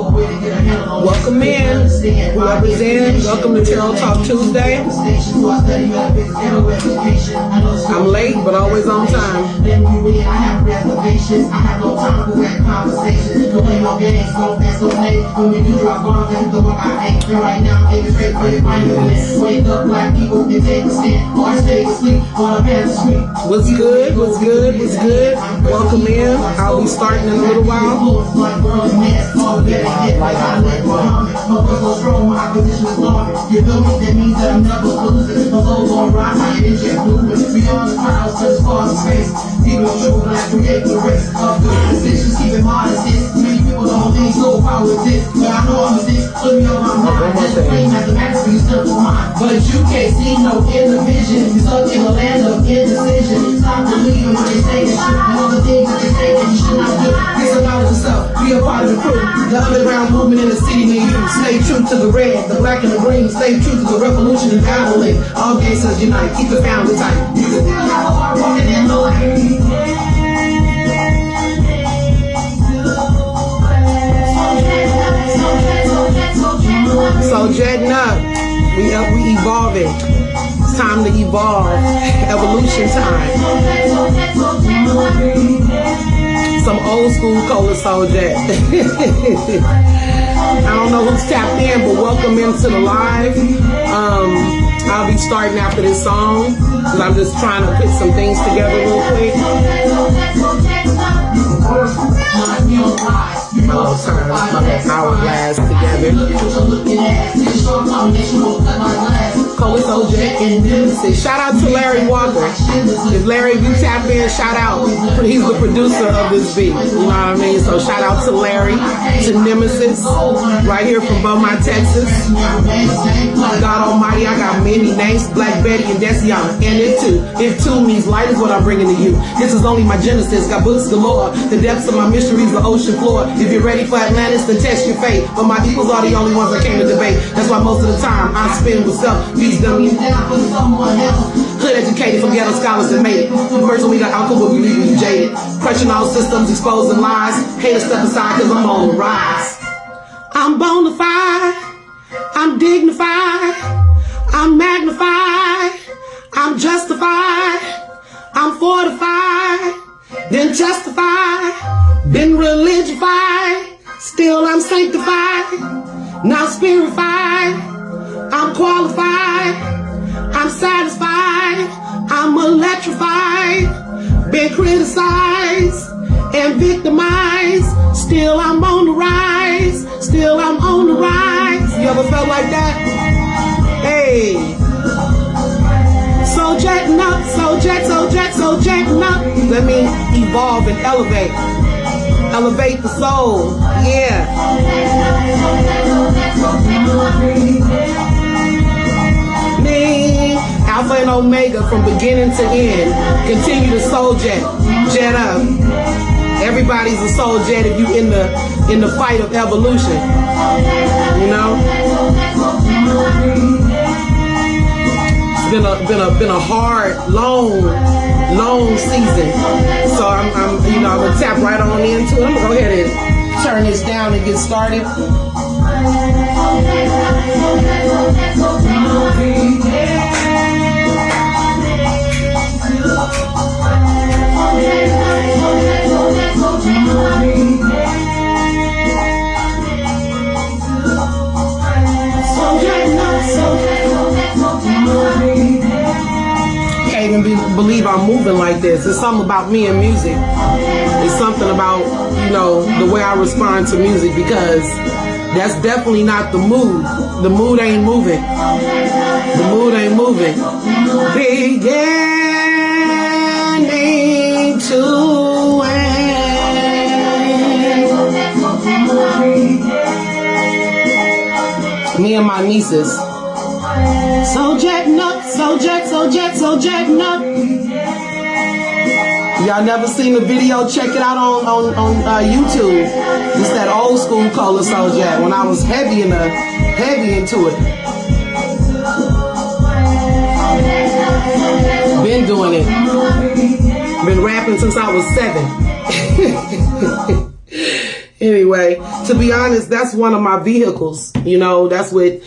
Welcome in, whoever's in. Welcome to Tarot Talk Tuesday. I'm late, but always on time. What's good? What's good? What's good? Welcome in. I'll be starting in a little while. But you can't see no inner vision. You're stuck in a land of indecision. Stop believing when they say that shit. And all the things that they say that you should not do. Get some knowledge yourself. Be a part of the crew. The underground movement in the city near you. Stay true to the red, the black and the green. Stay true to the revolution and battling. All gangsters unite. Keep the family tight. You can still have a heart walking in the light. So jetting up, we evolving. It's time to evolve. Evolution time. Some old school Cola Soul Jet. I don't know who's tapped in, but welcome into the live. I'll be starting after this song because I'm just trying to put some things together real quick. I'll turn my hourglass together. Cola Soul Jet and Nemesis. Shout out to Larry Walker. If Larry, if you tap in, shout out. He's the producer of this beat. You know what I mean? So shout out to Larry, to Nemesis, right here from Beaumont, Texas. God Almighty, I got many names. Black Betty and Desiana. And it too. If two means light is what I'm bringing to you. This is only my genesis. Got books galore. The depths of my mysteries, the ocean floor. If you're ready for Atlantis, then test your fate. But my equals are the only ones that came to debate. That's why most of the time I spend with self-wisdom. Hood educated from ghetto scholars that made it. The person we got alcohol, but we leave you jaded. Crushing all systems, exposing lies. Haters step aside cause I'm on the rise. I'm bona fide. I'm dignified. I'm magnified. I'm justified. I'm fortified. Then justified. Been religified. Still I'm sanctified. Now spirified. I'm qualified. I'm satisfied. I'm electrified. Been criticized and victimized. Still I'm on the rise. Still I'm on the rise. You ever felt like that? Hey. So jetting up, so jetting up. Let me evolve and elevate. Elevate the soul. Yeah. Me, Alpha and Omega from beginning to end. Continue to soul jet. Jet up. Everybody's a soul jet if you in the fight of evolution. You know? It's been a hard, long season. So I'm gonna tap right on into it. I'm gonna go ahead and turn this down and get started. Can't even believe I'm moving like this. It's something about me and music. It's something about, the way I respond to music, because that's definitely not the mood. The mood ain't moving. The mood ain't moving. Beginning to end. Me and my nieces. So jetting up, so jetting up. Y'all never seen the video? Check it out on YouTube. It's that old school Cola Soul Jet when I was heavy into it. Been doing it. Been rapping since I was 7. Anyway, to be honest, that's one of my vehicles. You know, that's what,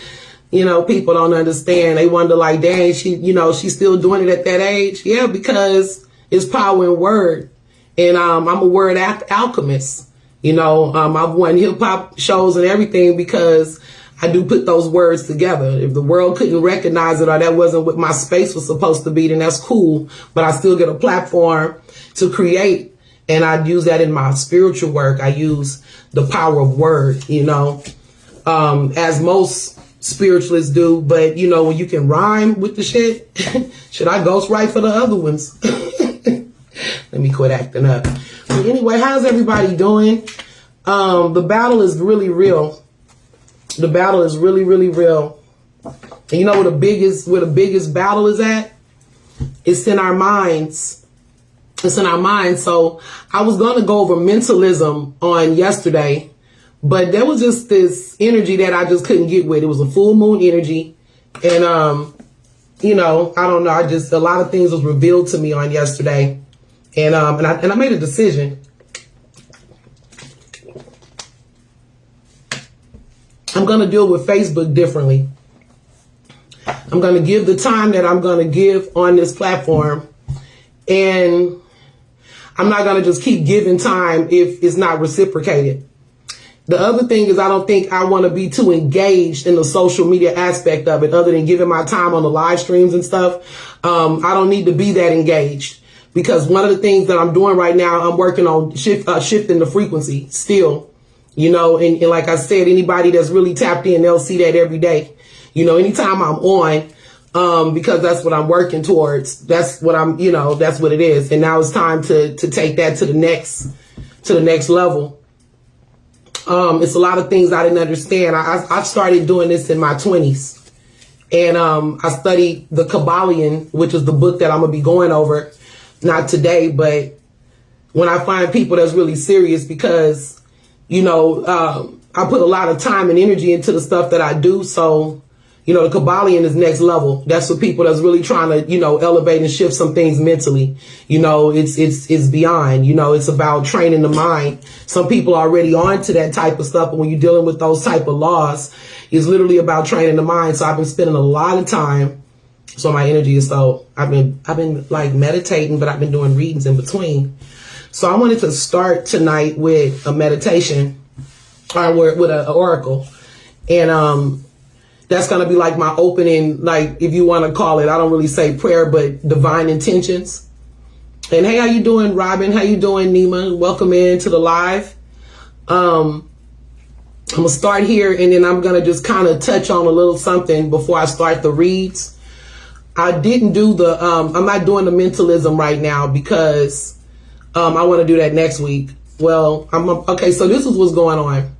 you know, people don't understand. They wonder like, dang, she's still doing it at that age. Yeah, because it's power in word. And I'm a word alchemist. You know, I've won hip hop shows and everything because I do put those words together. If the world couldn't recognize it or that wasn't what my space was supposed to be, then that's cool. But I still get a platform to create. And I use that in my spiritual work. I use the power of word, you know, as most spiritualists do. But, you know, when you can rhyme with the shit, should I ghostwrite for the other ones? Let me quit acting up. But anyway, how's everybody doing? The battle is really real. The battle is really, really real. And you know where the biggest battle is at? It's in our minds. It's in our minds. So I was going to go over mentalism on yesterday, but there was just this energy that I just couldn't get with. It was a full moon energy. And, you know, I don't know. A lot of things was revealed to me on yesterday. And I made a decision. I'm going to deal with Facebook differently. I'm going to give the time that I'm going to give on this platform. And I'm not going to just keep giving time if it's not reciprocated. The other thing is I don't think I want to be too engaged in the social media aspect of it other than giving my time on the live streams and stuff. I don't need to be that engaged because one of the things that I'm doing right now, I'm working on shifting the frequency still, you know, and like I said, anybody that's really tapped in, they'll see that every day. You know, anytime I'm on, because that's what I'm working towards. That's what that's what it is. And now it's time to take that to the next level. It's a lot of things I didn't understand. I started doing this in my 20s and, I studied the Kabbalion, which is the book that I'm gonna be going over, not today, but when I find people that's really serious because, you know, I put a lot of time and energy into the stuff that I do. So, you know, the Kabbalion is next level. That's for people that's really trying to, you know, elevate and shift some things mentally. You know, it's beyond, you know, it's about training the mind. Some people are already on to that type of stuff. But when you're dealing with those type of laws, it's literally about training the mind. So I've been spending a lot of time. So my energy is I've been like meditating, but I've been doing readings in between. So I wanted to start tonight with a meditation or with an oracle. And, that's going to be like my opening, like if you want to call it, I don't really say prayer, but divine intentions. And hey, how you doing, Robin? How you doing, Nima? Welcome into the live. I'm going to start here and then I'm going to just kind of touch on a little something before I start the reads. I didn't do I'm not doing the mentalism right now because I want to do that next week. Well, okay, so this is what's going on.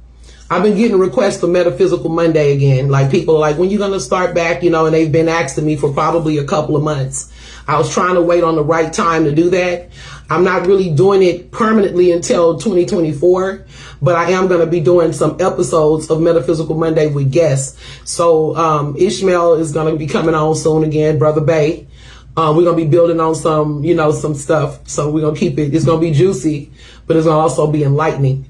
I've been getting requests for Metaphysical Monday again. Like people are like, when you going to start back, you know, and they've been asking me for probably a couple of months. I was trying to wait on the right time to do that. I'm not really doing it permanently until 2024, but I am going to be doing some episodes of Metaphysical Monday with guests. So Ishmael is going to be coming on soon again, Brother Bay. We're going to be building on some, you know, some stuff. So we're going to keep it. It's going to be juicy, but it's going to also be enlightening.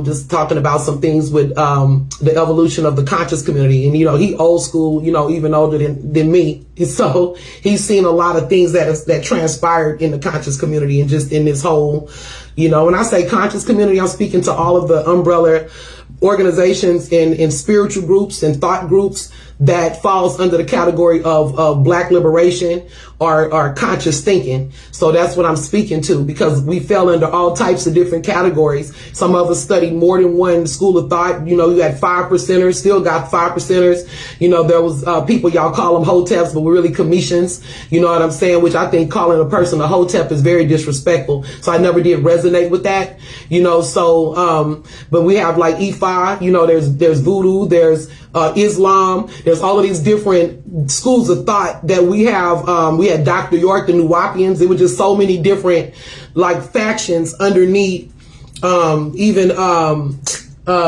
Just talking about some things with the evolution of the conscious community. And, you know, he old school, you know, even older than me. And so he's seen a lot of things that transpired in the conscious community and just in this whole, you know, when I say conscious community, I'm speaking to all of the umbrella organizations and spiritual groups and thought groups that falls under the category of Black liberation or conscious thinking. So that's what I'm speaking to because we fell under all types of different categories. Some of us studied more than one school of thought. You know, you had 5%ers, still got 5%ers. You know, there was people, y'all call them hoteps, but we're really commissions. You know what I'm saying? Which I think calling a person a hotep is very disrespectful. So I never did resonate with that. You know, so but we have like Ifa, you know, there's voodoo, there's Islam, there's all of these different schools of thought that we have. We had Dr. York, the Nuwapians. There were just so many different like factions underneath, even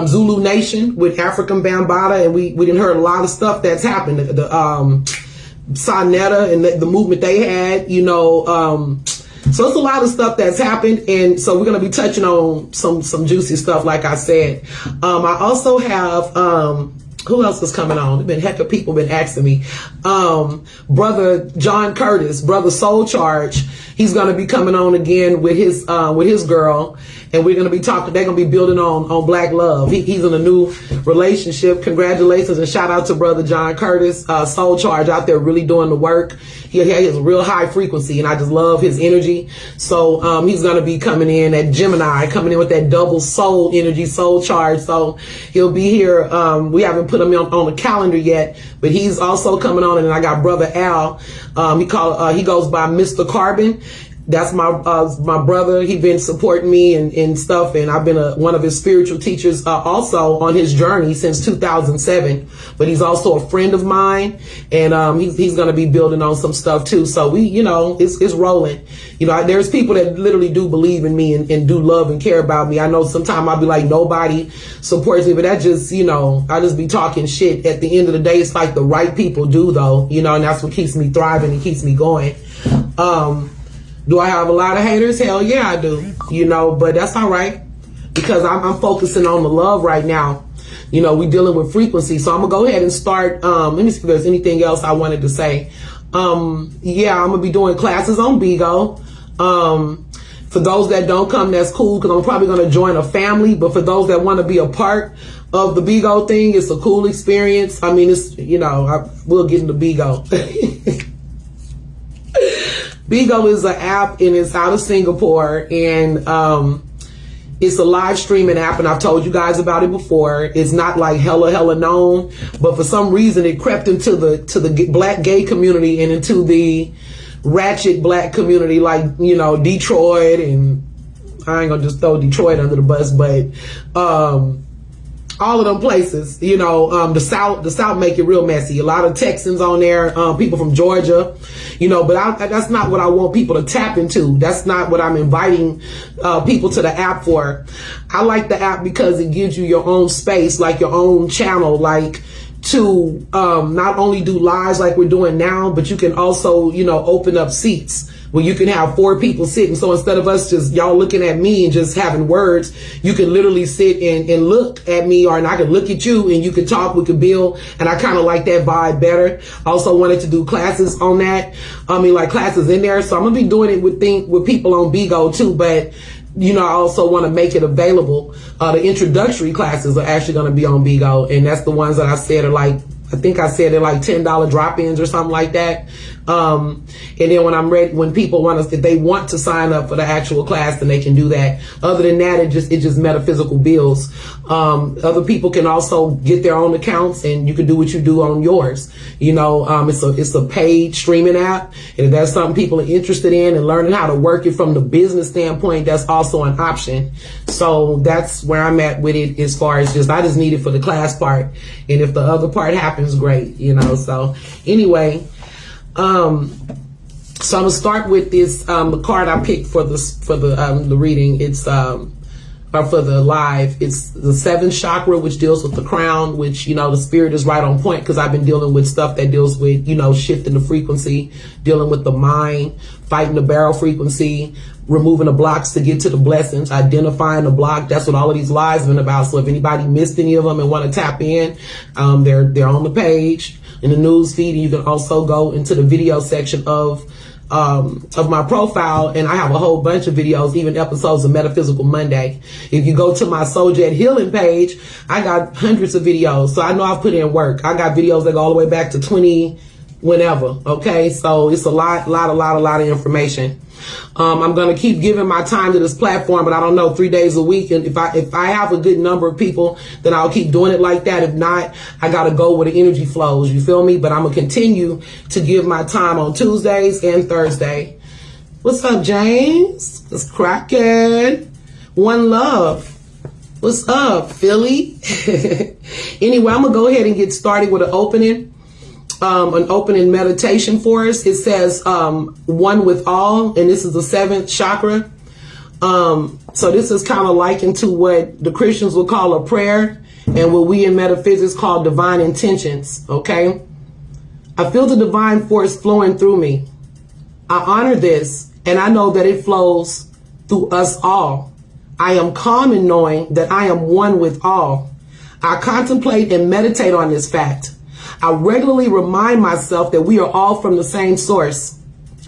Zulu Nation with African Bambaataa. And we didn't heard a lot of stuff that's happened. The Sanetta and the movement they had, you know, So it's a lot of stuff that's happened, and so we're going to be touching on some juicy stuff, like I said. I also have who else is coming on? There's been heck of people been asking me. Brother John Curtis, Brother Soul Charge. He's going to be coming on again with his girl, and we're going to be talking. They're going to be building on black love. He's in a new relationship. Congratulations and shout out to Brother John Curtis, Soul Charge, out there really doing the work. He has a real high frequency, and I just love his energy. So he's going to be coming in at Gemini, coming in with that double soul energy, Soul Charge. So he'll be here. We haven't put him on the calendar yet, but he's also coming on. And I got Brother Al. He goes by Mr. Carbon. That's my brother. He's been supporting me and stuff, and I've been one of his spiritual teachers also on his journey since 2007. But he's also a friend of mine, and he's going to be building on some stuff too. So we, it's rolling. There's people that literally do believe in me and do love and care about me. I know sometimes I'll be like, nobody supports me, but that just, I just be talking shit. At the end of the day, it's like the right people do though, and that's what keeps me thriving and keeps me going. Do I have a lot of haters? Hell yeah, I do. But that's all right, because I'm focusing on the love right now. We dealing with frequency. So I'm going to go ahead and start. Let me see if there's anything else I wanted to say. Yeah, I'm going to be doing classes on Bigo. For those that don't come, that's cool, because I'm probably going to join a family. But for those that want to be a part of the Bigo thing, it's a cool experience. I mean, it's, we'll get into Bigo. Bigo is an app, and it's out of Singapore, and it's a live streaming app, and I've told you guys about it before. It's not like hella known, but for some reason it crept into the black gay community and into the ratchet black community, like Detroit, and I ain't gonna just throw Detroit under the bus, but all of them places, the South make it real messy. A lot of Texans on there, people from Georgia, but that's not what I want people to tap into. That's not what I'm inviting people to the app for. I like the app because it gives you your own space, like your own channel, like to not only do lives like we're doing now, but you can also, open up seats where you can have 4 people sitting. So instead of us just y'all looking at me and just having words, you can literally sit and look at me, and I can look at you, and you can talk, we can build. And I kind of like that vibe better. I also wanted to do classes on that. Like classes in there. So I'm gonna be doing it with people on Bigo too, but I also want to make it available. The introductory classes are actually going to be on Bigo, and that's the ones that I said are like, I think I said they're like $10 drop-ins or something like that. And then when I'm ready, when people want us, if they want to sign up for the actual class, then they can do that. Other than that, it just metaphysical bills. Other people can also get their own accounts, and you can do what you do on yours. It's a paid streaming app, and if that's something people are interested in and learning how to work it from the business standpoint, that's also an option. So that's where I'm at with it, as far as I just need it for the class part, and if the other part happens, great. So anyway. So I'm gonna start with this, the card I picked for the reading. It's, or for the live, it's the 7th chakra, which deals with the crown, which, the spirit is right on point, because I've been dealing with stuff that deals with, shifting the frequency, dealing with the mind, fighting the barrel frequency, removing the blocks to get to the blessings, identifying the block. That's what all of these lives have been about. So if anybody missed any of them and want to tap in, they're on the page in the news feed, and you can also go into the video section of my profile, and I have a whole bunch of videos, even episodes of Metaphysical Monday. If you go to my Soul Jet Healing page, I got hundreds of videos, so I know I've put in work. I got videos that go all the way back to 20 whenever. Okay, so it's a lot of information. I'm going to keep giving my time to this platform, but I don't know, 3 days a week. And if I have a good number of people, then I'll keep doing it like that. If not, I got to go where the energy flows. You feel me? But I'm going to continue to give my time on Tuesdays and Thursday. What's up, James? It's cracking. One love. What's up, Philly? Anyway, I'm going to go ahead and get started with an opening meditation for us. It says, one with all, and this is the 7th chakra. So this is kind of likened to what the Christians would call a prayer, and what we in metaphysics call divine intentions. Okay. I feel the divine force flowing through me. I honor this and I know that it flows through us all. I am calm in knowing that I am one with all. I contemplate and meditate on this fact. I regularly remind myself that we are all from the same source.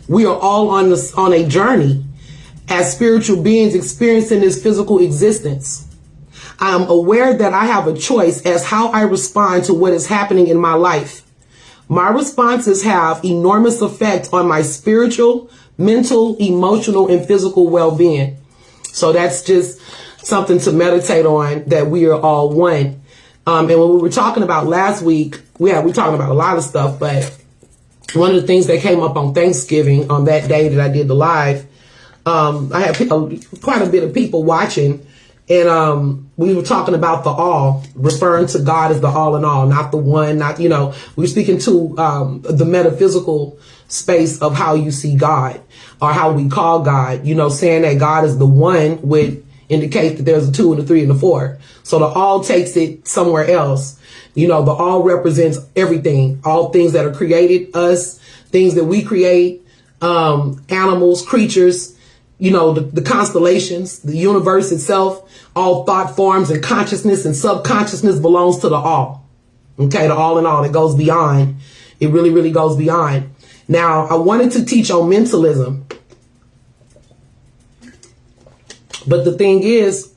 We are all on a journey as spiritual beings experiencing this physical existence. I am aware that I have a choice as how I respond to what is happening in my life. My responses have enormous effect on my spiritual, mental, emotional, and physical well-being. So that's just something to meditate on, that we are all one. And when we were talking about last week, we were talking about a lot of stuff, but one of the things that came up on Thanksgiving, on that day that I did the live, I had quite a bit of people watching, and we were talking about the all, referring to God as the all in all, not the one, not, we were speaking to the metaphysical space of how you see God, or how we call God, saying that God is the one would indicate that there's a 2 and a 3 and a 4. So the all takes it somewhere else. The all represents everything, all things that are created, us, things that we create, animals, creatures, the constellations, the universe itself, all thought forms and consciousness and subconsciousness belongs to the all. Okay, the all in all, it goes beyond. It really, really goes beyond. Now, I wanted to teach on mentalism. But the thing is,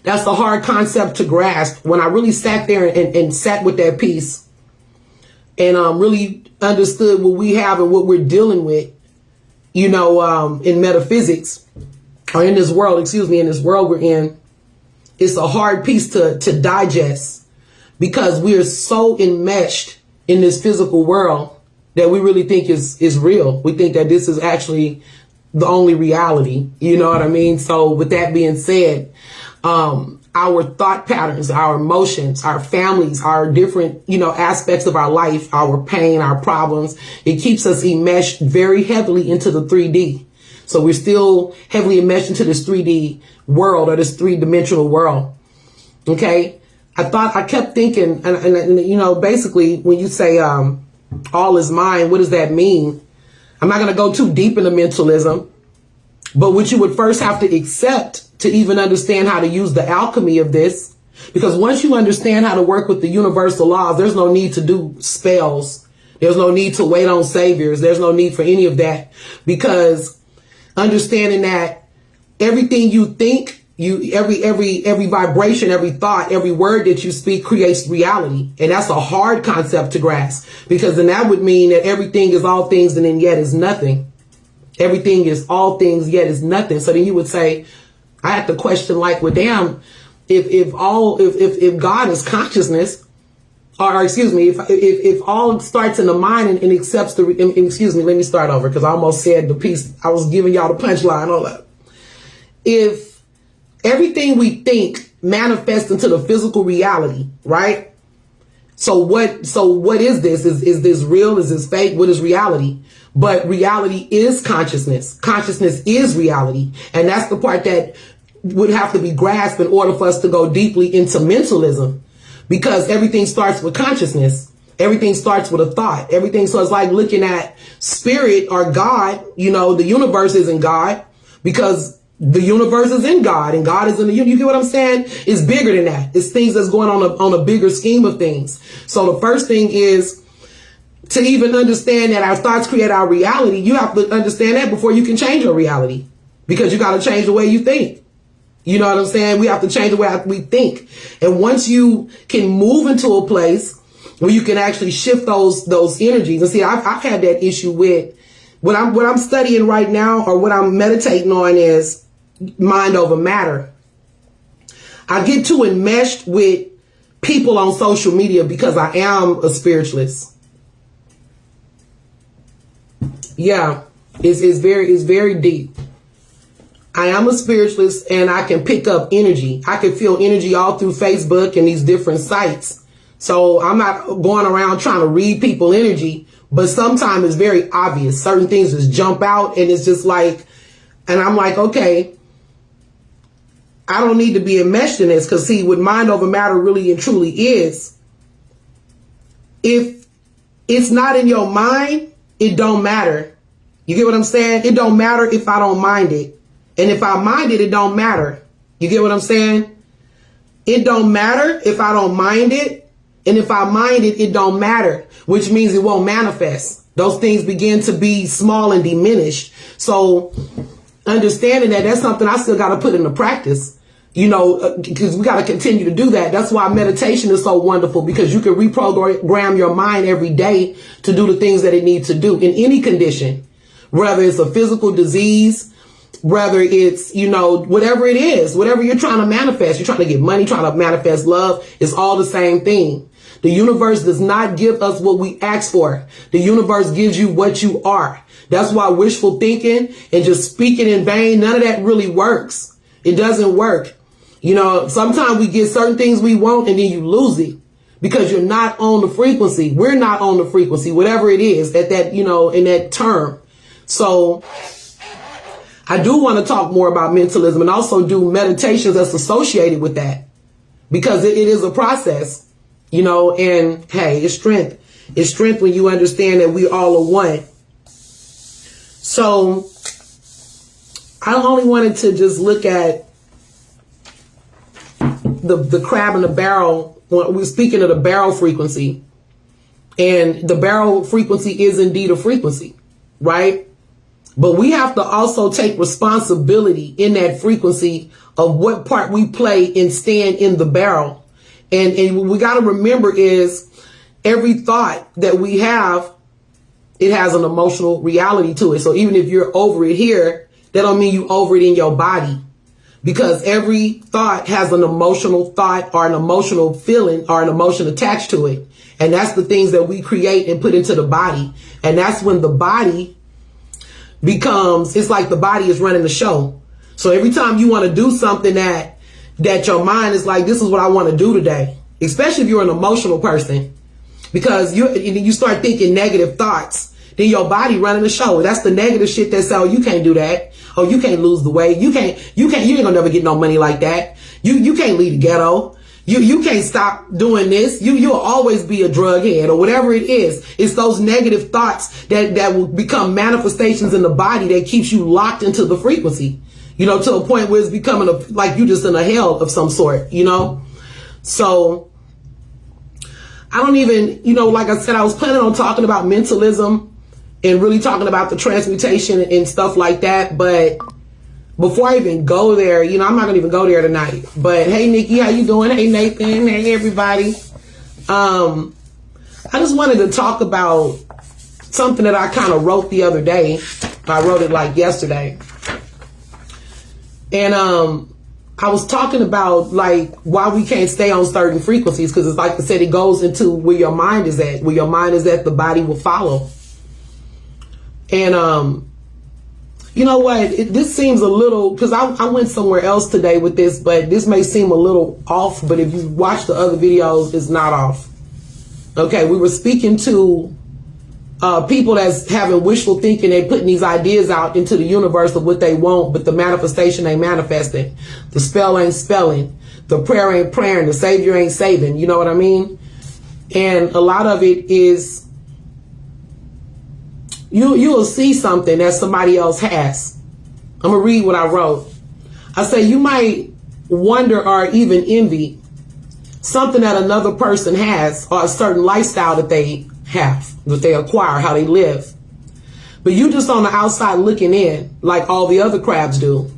that's a hard concept to grasp. When I really sat there and sat with that piece and really understood what we have and what we're dealing with, in metaphysics, or in this world, in this world we're in, it's a hard piece to digest, because we are so enmeshed in this physical world that we really think is real. We think that this is actually the only reality. You know what I mean? So with that being said, our thought patterns, our emotions, our families, our different, aspects of our life, our pain, our problems, it keeps us enmeshed very heavily into the 3D. So we're still heavily enmeshed into this 3D world, or this 3-dimensional world. Okay. I kept thinking, and basically when you say, all is mind, what does that mean? I'm not going to go too deep into mentalism, but what you would first have to accept to even understand how to use the alchemy of this, because once you understand how to work with the universal laws, there's no need to do spells. There's no need to wait on saviors. There's no need for any of that, because understanding that everything you think, every vibration, every thought, every word that you speak creates reality. And that's a hard concept to grasp, because then that would mean that everything is all things and then yet is nothing. Everything is all things yet is nothing. So then you would say, I have to question, like, well, damn, if God is consciousness, or excuse me, if all starts in the mind and accepts excuse me, let me start over, because I almost said the piece, I was giving y'all the punchline, hold up. If everything we think manifests into the physical reality, right? So what is this? Is this real? Is this fake? What is reality? But reality is consciousness. Consciousness is reality. And that's the part that would have to be grasped in order for us to go deeply into mentalism, because everything starts with consciousness. Everything starts with a thought. Everything. So it's like looking at spirit or God. The universe isn't God, because the universe is in God and God is in the universe. You get what I'm saying? It's bigger than that. It's things that's going on a bigger scheme of things. So the first thing is to even understand that our thoughts create our reality. You have to understand that before you can change your reality, because you got to change the way you think. You know what I'm saying? We have to change the way we think. And once you can move into a place where you can actually shift those energies. And see, I've had that issue with what I'm studying right now, or what I'm meditating on, is mind over matter. I get too enmeshed with people on social media because I am a spiritualist. Yeah, it's very deep. I am a spiritualist, and I can pick up energy. I can feel energy all through Facebook and these different sites. So I'm not going around trying to read people energy, but sometimes it's very obvious. Certain things just jump out, and it's just like, and I'm like, okay, I don't need to be enmeshed in this, because see, what mind over matter really and truly is, if it's not in your mind, it don't matter. You get what I'm saying? It don't matter if I don't mind it. And if I mind it, it don't matter. You get what I'm saying? It don't matter if I don't mind it. And if I mind it, it don't matter, which means it won't manifest. Those things begin to be small and diminished. So understanding that, that's something I still got to put into practice, you know, because we got to continue to do that. That's why meditation is so wonderful, because you can reprogram your mind every day to do the things that it needs to do in any condition, whether it's a physical disease, whether it's, you know, whatever it is, whatever you're trying to manifest, you're trying to get money, trying to manifest love, it's all the same thing. The universe does not give us what we ask for. The universe gives you what you are. That's why wishful thinking and just speaking in vain, none of that really works. It doesn't work. You know, sometimes we get certain things we want and then you lose it because you're not on the frequency. We're not on the frequency, whatever it is at that, you know, in that term. So I do want to talk more about mentalism and also do meditations that's associated with that, because it is a process, you know, and hey, it's strength. It's strength when you understand that we all are one. So I only wanted to just look at the crab in the barrel. When we're speaking of the barrel frequency, and the barrel frequency is indeed a frequency, right? But we have to also take responsibility in that frequency of what part we play in staying in the barrel. And what we got to remember is every thought that we have, it has an emotional reality to it. So even if you're over it here, that don't mean you over it in your body, because every thought has an emotional thought or an emotional feeling or an emotion attached to it. And that's the things that we create and put into the body. And that's when the body becomes, it's like the body is running the show. So every time you want to do something that your mind is like, this is what I want to do today, especially if you're an emotional person, because you start thinking negative thoughts, then your body running the show. That's the negative shit that says, oh, you can't do that. Oh, you can't lose the weight. You ain't gonna never get no money like that. You can't leave the ghetto. You can't stop doing this. You'll always be a drug head or whatever it is. It's those negative thoughts that will become manifestations in the body that keeps you locked into the frequency, you know, to a point where it's becoming like you just in a hell of some sort, you know? So I don't even, you know, like I said, I was planning on talking about mentalism and really talking about the transmutation and stuff like that. But before I even go there, you know, I'm not gonna even go there tonight. But hey, Nikki, how you doing? Hey, Nathan. Hey, everybody. I just wanted to talk about something that I kind of wrote the other day. I wrote it like yesterday. And I was talking about like why we can't stay on certain frequencies, because it's like I said, it goes into where your mind is at. Where your mind is at, the body will follow. And you know what? This seems a little, because I went somewhere else today with this, but this may seem a little off. But if you watch the other videos, it's not off. Okay, we were speaking to people that's having wishful thinking. They putting these ideas out into the universe of what they want, but the manifestation ain't manifesting. The spell ain't spelling. The prayer ain't praying. The savior ain't saving. You know what I mean? And a lot of it is, you'll see something that somebody else has. I'm gonna read what I wrote. I say you might wonder or even envy something that another person has, or a certain lifestyle that they have, that they acquire, how they live. But you just on the outside looking in, like all the other crabs do.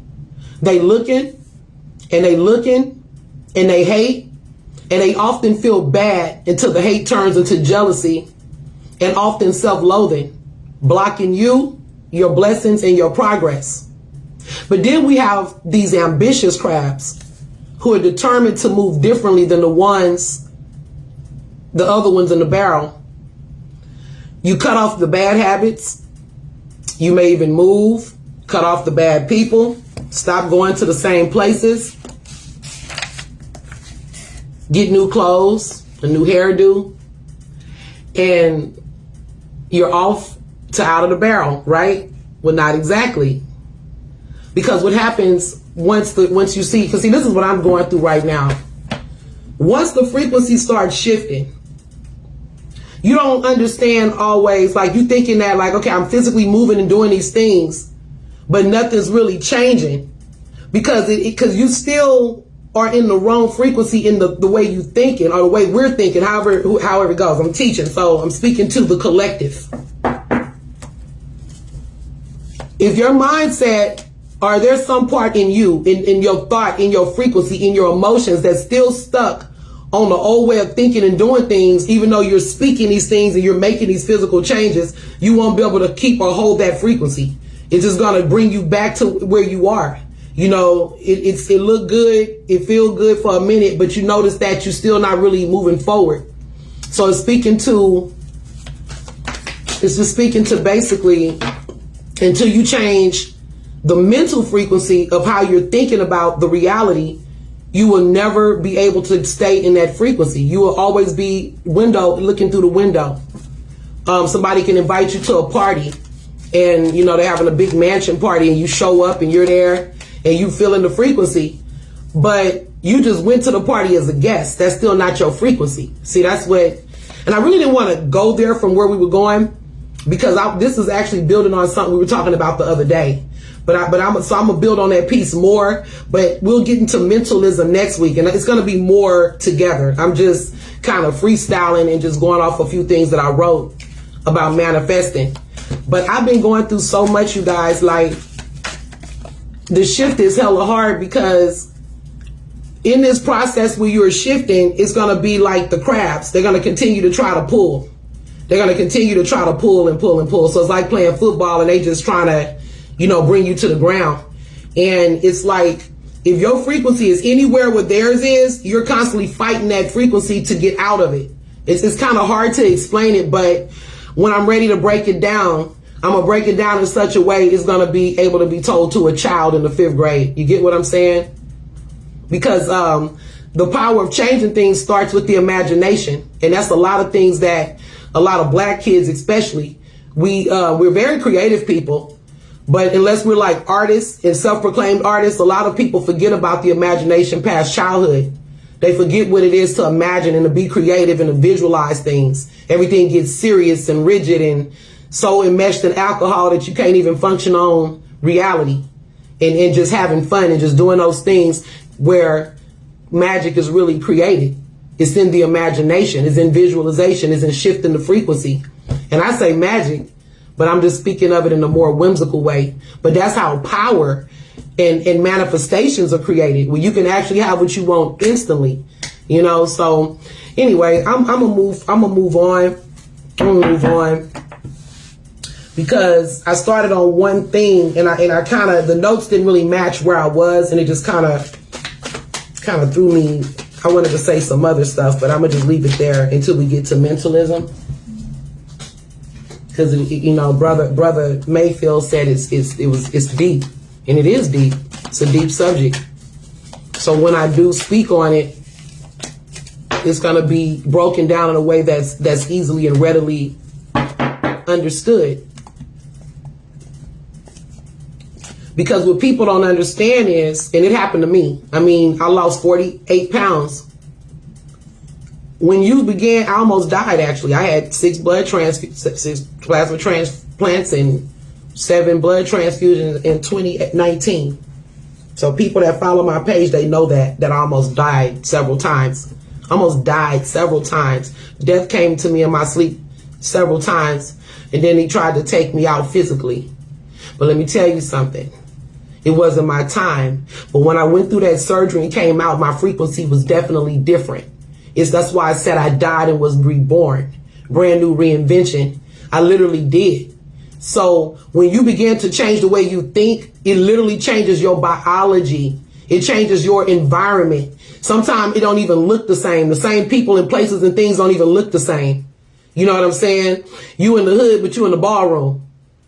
They looking and they hate, and they often feel bad until the hate turns into jealousy and often self-loathing, blocking you, your blessings, and your progress. But then we have these ambitious crabs who are determined to move differently than the other ones in the barrel. You cut off the bad habits. You may even move, cut off the bad people, stop going to the same places, get new clothes, a new hairdo, and you're off to out of the barrel, right? Well, not exactly. Because what happens once you see, because see, this is what I'm going through right now. Once the frequency starts shifting, you don't understand always, like you thinking that like, okay, I'm physically moving and doing these things, but nothing's really changing because you still are in the wrong frequency in the way you thinking or the way we're thinking, however it goes. I'm teaching, so I'm speaking to the collective. If your mindset, or there's some part in you, in your thought, in your frequency, in your emotions that's still stuck on the old way of thinking and doing things, even though you're speaking these things and you're making these physical changes, you won't be able to keep or hold that frequency. It's just going to bring you back to where you are. You know, it look good, it feel good for a minute, but you notice that you're still not really moving forward. So it's just speaking to basically, until you change the mental frequency of how you're thinking about the reality, you will never be able to stay in that frequency. You will always be looking through the window. Somebody can invite you to a party and, you know, they're having a big mansion party and you show up and you're there and you feel in the frequency, but you just went to the party as a guest. That's still not your frequency. See, that's what, and I really didn't want to go there from where we were going because this is actually building on something we were talking about the other day. I'm gonna build on that piece more, but we'll get into mentalism next week and it's gonna be more together. I'm just kind of freestyling and just going off a few things that I wrote about manifesting. But I've been going through so much, you guys, like the shift is hella hard because in this process where you're shifting, it's gonna be like the crabs. They're gonna continue to try to pull. They're gonna continue to try to pull and pull and pull. So it's like playing football and they just trying to, you know, bring you to the ground. And it's like, if your frequency is anywhere where theirs is, you're constantly fighting that frequency to get out of it. It's kind of hard to explain it, but when I'm ready to break it down, I'm gonna break it down in such a way it's gonna be able to be told to a child in the 5th grade. You get what I'm saying? Because the power of changing things starts with the imagination. And that's a lot of things that a lot of black kids especially, we're very creative people. But unless we're like artists and self-proclaimed artists, a lot of people forget about the imagination past childhood. They forget what it is to imagine and to be creative and to visualize things. Everything gets serious and rigid and so enmeshed in alcohol that you can't even function on reality and just having fun and just doing those things where magic is really created. It's in the imagination, it's in visualization, it's in shifting the frequency. And I say magic, but I'm just speaking of it in a more whimsical way. But that's how power and manifestations are created, where you can actually have what you want instantly, you know. So anyway, I'm gonna move on because I started on one thing and I kind of, the notes didn't really match where I was, and it just kind of threw me. I wanted to say some other stuff, but I'm gonna just leave it there until we get to mentalism. Because, you know, brother Mayfield said it's deep, and it is deep. It's a deep subject. So when I do speak on it, it's going to be broken down in a way that's easily and readily understood. Because what people don't understand is, and it happened to me. I mean, I lost 48 pounds. When you began, I almost died, actually. I had 6 plasma transplants and 7 blood transfusions in 2019. So people that follow my page, they know that I almost died several times. Death came to me in my sleep several times, and then he tried to take me out physically. But let me tell you something. It wasn't my time. But when I went through that surgery and came out, my frequency was definitely different. That's why I said I died and was reborn. Brand new reinvention. I literally did. So when you begin to change the way you think, it literally changes your biology. It changes your environment. Sometimes it don't even look the same. The same people and places and things don't even look the same. You know what I'm saying? You in the hood, but you in the ballroom.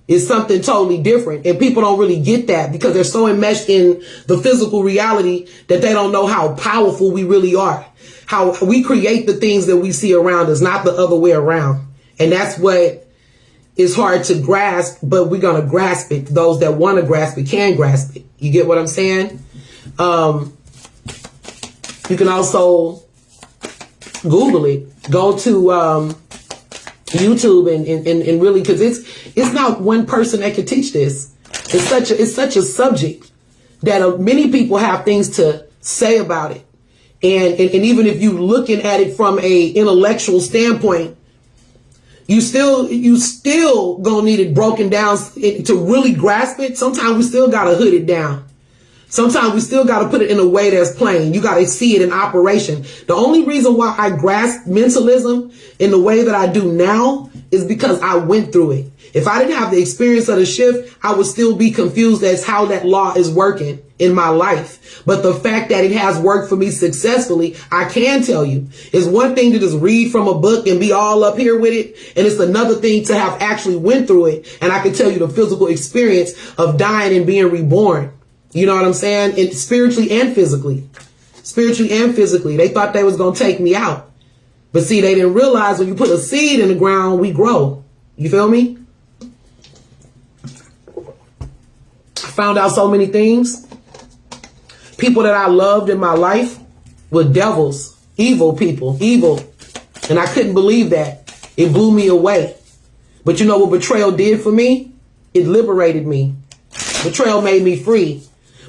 It's something totally different. And people don't really get that because they're so enmeshed in the physical reality that they don't know how powerful we really are. How we create the things that we see around us, not the other way around. And that's what is hard to grasp, but we're going to grasp it. Those that want to grasp it can grasp it. You get what I'm saying? You can also Google it. Go to YouTube and really, because it's not one person that can teach this. It's such a subject that many people have things to say about it. And even if you looking at it from a intellectual standpoint, you still gonna need it broken down to really grasp it. Sometimes we still gotta hood it down. Sometimes we still got to put it in a way that's plain. You got to see it in operation. The only reason why I grasp mentalism in the way that I do now is because I went through it. If I didn't have the experience of the shift, I would still be confused as how that law is working in my life. But the fact that it has worked for me successfully, I can tell you, is one thing to just read from a book and be all up here with it. And it's another thing to have actually went through it. And I can tell you the physical experience of dying and being reborn. You know what I'm saying? And spiritually and physically. Spiritually and physically. They thought they was going to take me out. But see, they didn't realize when you put a seed in the ground, we grow. You feel me? I found out so many things. People that I loved in my life were devils, evil people, evil. And I couldn't believe that. It blew me away. But you know what betrayal did for me? It liberated me. Betrayal made me free.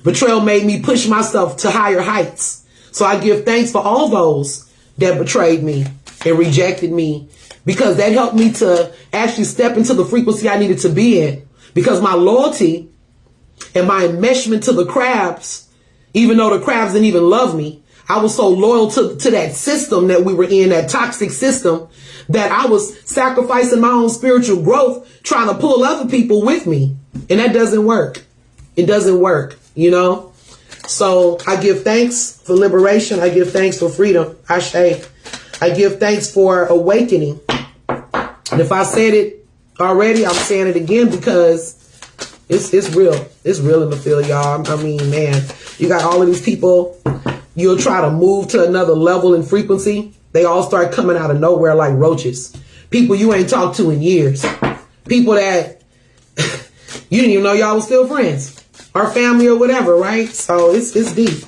Betrayal made me push myself to higher heights. So I give thanks for all those that betrayed me and rejected me, because that helped me to actually step into the frequency I needed to be in. Because my loyalty and my enmeshment to the crabs, even though the crabs didn't even love me, I was so loyal to that system that we were in, that toxic system, that I was sacrificing my own spiritual growth, trying to pull other people with me. And that doesn't work. It doesn't work, you know? So I give thanks for liberation. I give thanks for freedom. I give thanks for awakening. And if I said it already, I'm saying it again, because it's real. It's real in the field, y'all. I mean, man, you got all of these people. You'll try to move to another level in frequency. They all start coming out of nowhere like roaches. People you ain't talked to in years. People that you didn't even know y'all was still friends or family or whatever, right? So it's deep.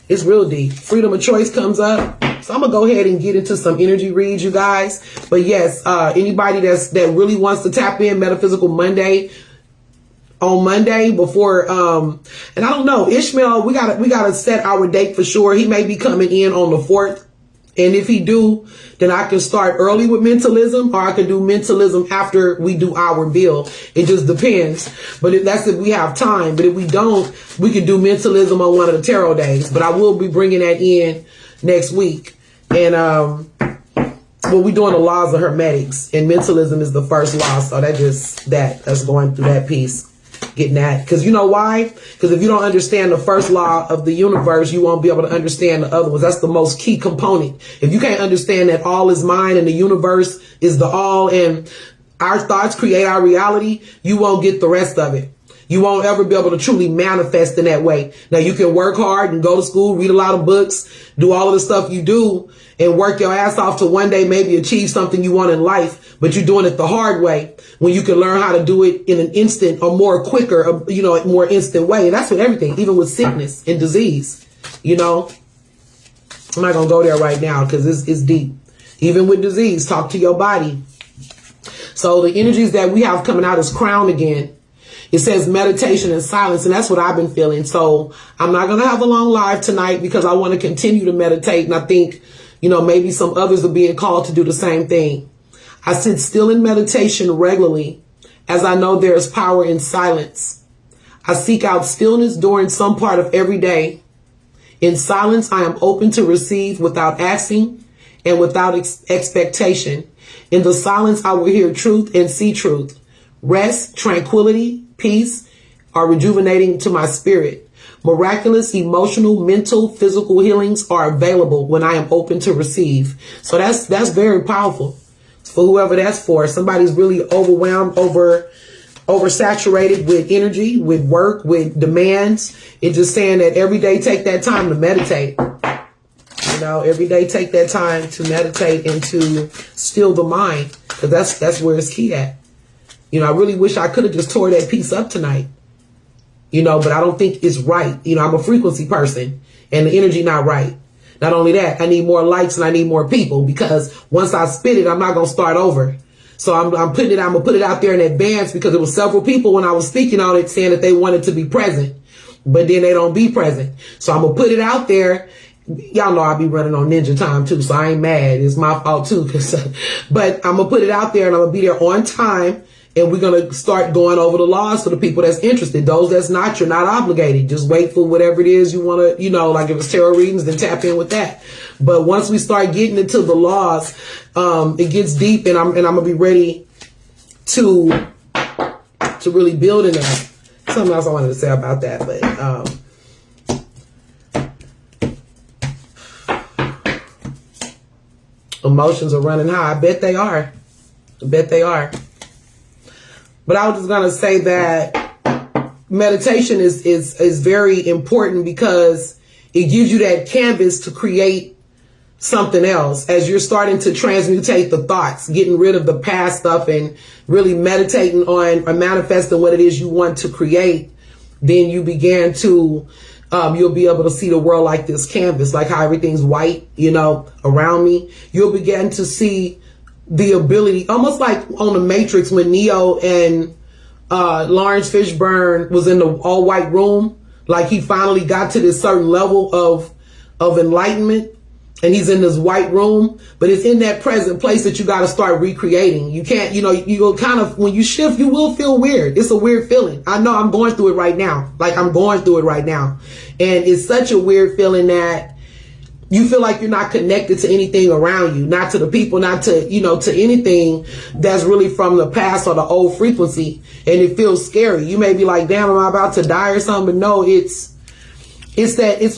It's real deep. Freedom of choice comes up. So I'm going to go ahead and get into some energy reads, you guys. But yes, anybody that really wants to tap in Metaphysical Monday, on Monday before, and I don't know, Ishmael, we gotta set our date for sure. He may be coming in on the 4th. And if he do, then I can start early with mentalism, or I can do mentalism after we do our bill. It just depends. But that's if we have time. But if we don't, we can do mentalism on one of the tarot days. But I will be bringing that in next week. And, well, we're doing the laws of hermetics, and mentalism is the first law. So that's going through that piece. Getting that, because you know why? Because if you don't understand the first law of the universe, you won't be able to understand the other ones. That's the most key component. If you can't understand that all is mind and the universe is the all, and our thoughts create our reality, you won't get the rest of it. You won't ever be able to truly manifest in that way. Now, you can work hard and go to school, read a lot of books, do all of the stuff you do, and work your ass off to one day maybe achieve something you want in life, but you're doing it the hard way, when you can learn how to do it in an instant or more quicker, more instant way. And that's with everything, even with sickness and disease, you know. I'm not going to go there right now because it's deep. Even with disease, talk to your body. So the energies that we have coming out is crown again. It says meditation and silence, and that's what I've been feeling. So I'm not going to have a long live tonight because I want to continue to meditate. And I think, maybe some others are being called to do the same thing. I sit still in meditation regularly, as I know there is power in silence. I seek out stillness during some part of every day. In silence, I am open to receive without asking and without expectation. In the silence, I will hear truth and see truth. Rest, tranquility, peace are rejuvenating to my spirit. Miraculous, emotional, mental, physical healings are available when I am open to receive. So that's very powerful for whoever that's for. Somebody's really overwhelmed, oversaturated with energy, with work, with demands. It's just saying that every day take that time to meditate. Every day take that time to meditate and to still the mind, because that's where it's key at. I really wish I could have just tore that piece up tonight, but I don't think it's right. I'm a frequency person and the energy not right. Not only that, I need more likes and I need more people, because once I spit it, I'm not going to start over. So I'm going to put it out there in advance, because there were several people when I was speaking on it saying that they wanted to be present, but then they don't be present. So I'm going to put it out there. Y'all know I'll be running on Ninja time too, so I ain't mad. It's my fault too. But I'm going to put it out there and I'm going to be there on time. And we're going to start going over the laws for the people that's interested. Those that's not, you're not obligated. Just wait for whatever it is you want to, like if it's tarot readings, then tap in with that. But once we start getting into the laws, it gets deep, and I'm going to be ready to really build in that. Something else I wanted to say about that, but emotions are running high. I bet they are. But I was just going to say that meditation is very important, because it gives you that canvas to create something else as you're starting to transmutate the thoughts, getting rid of the past stuff and really meditating on or manifesting what it is you want to create. Then you begin to, you'll be able to see the world like this canvas, like how everything's white, around me. You'll begin to see the ability, almost like on the Matrix when Neo and Lawrence Fishburne was in the all white room, like he finally got to this certain level of enlightenment, and he's in this white room. But it's in that present place that you got to start recreating. You can't, you'll kind of, when you shift, you will feel weird. It's a weird feeling. I know I'm going through it right now. And it's such a weird feeling that you feel like you're not connected to anything around you, not to the people, not to, to anything that's really from the past or the old frequency. And it feels scary. You may be like, damn, am I about to die or something? But no, it's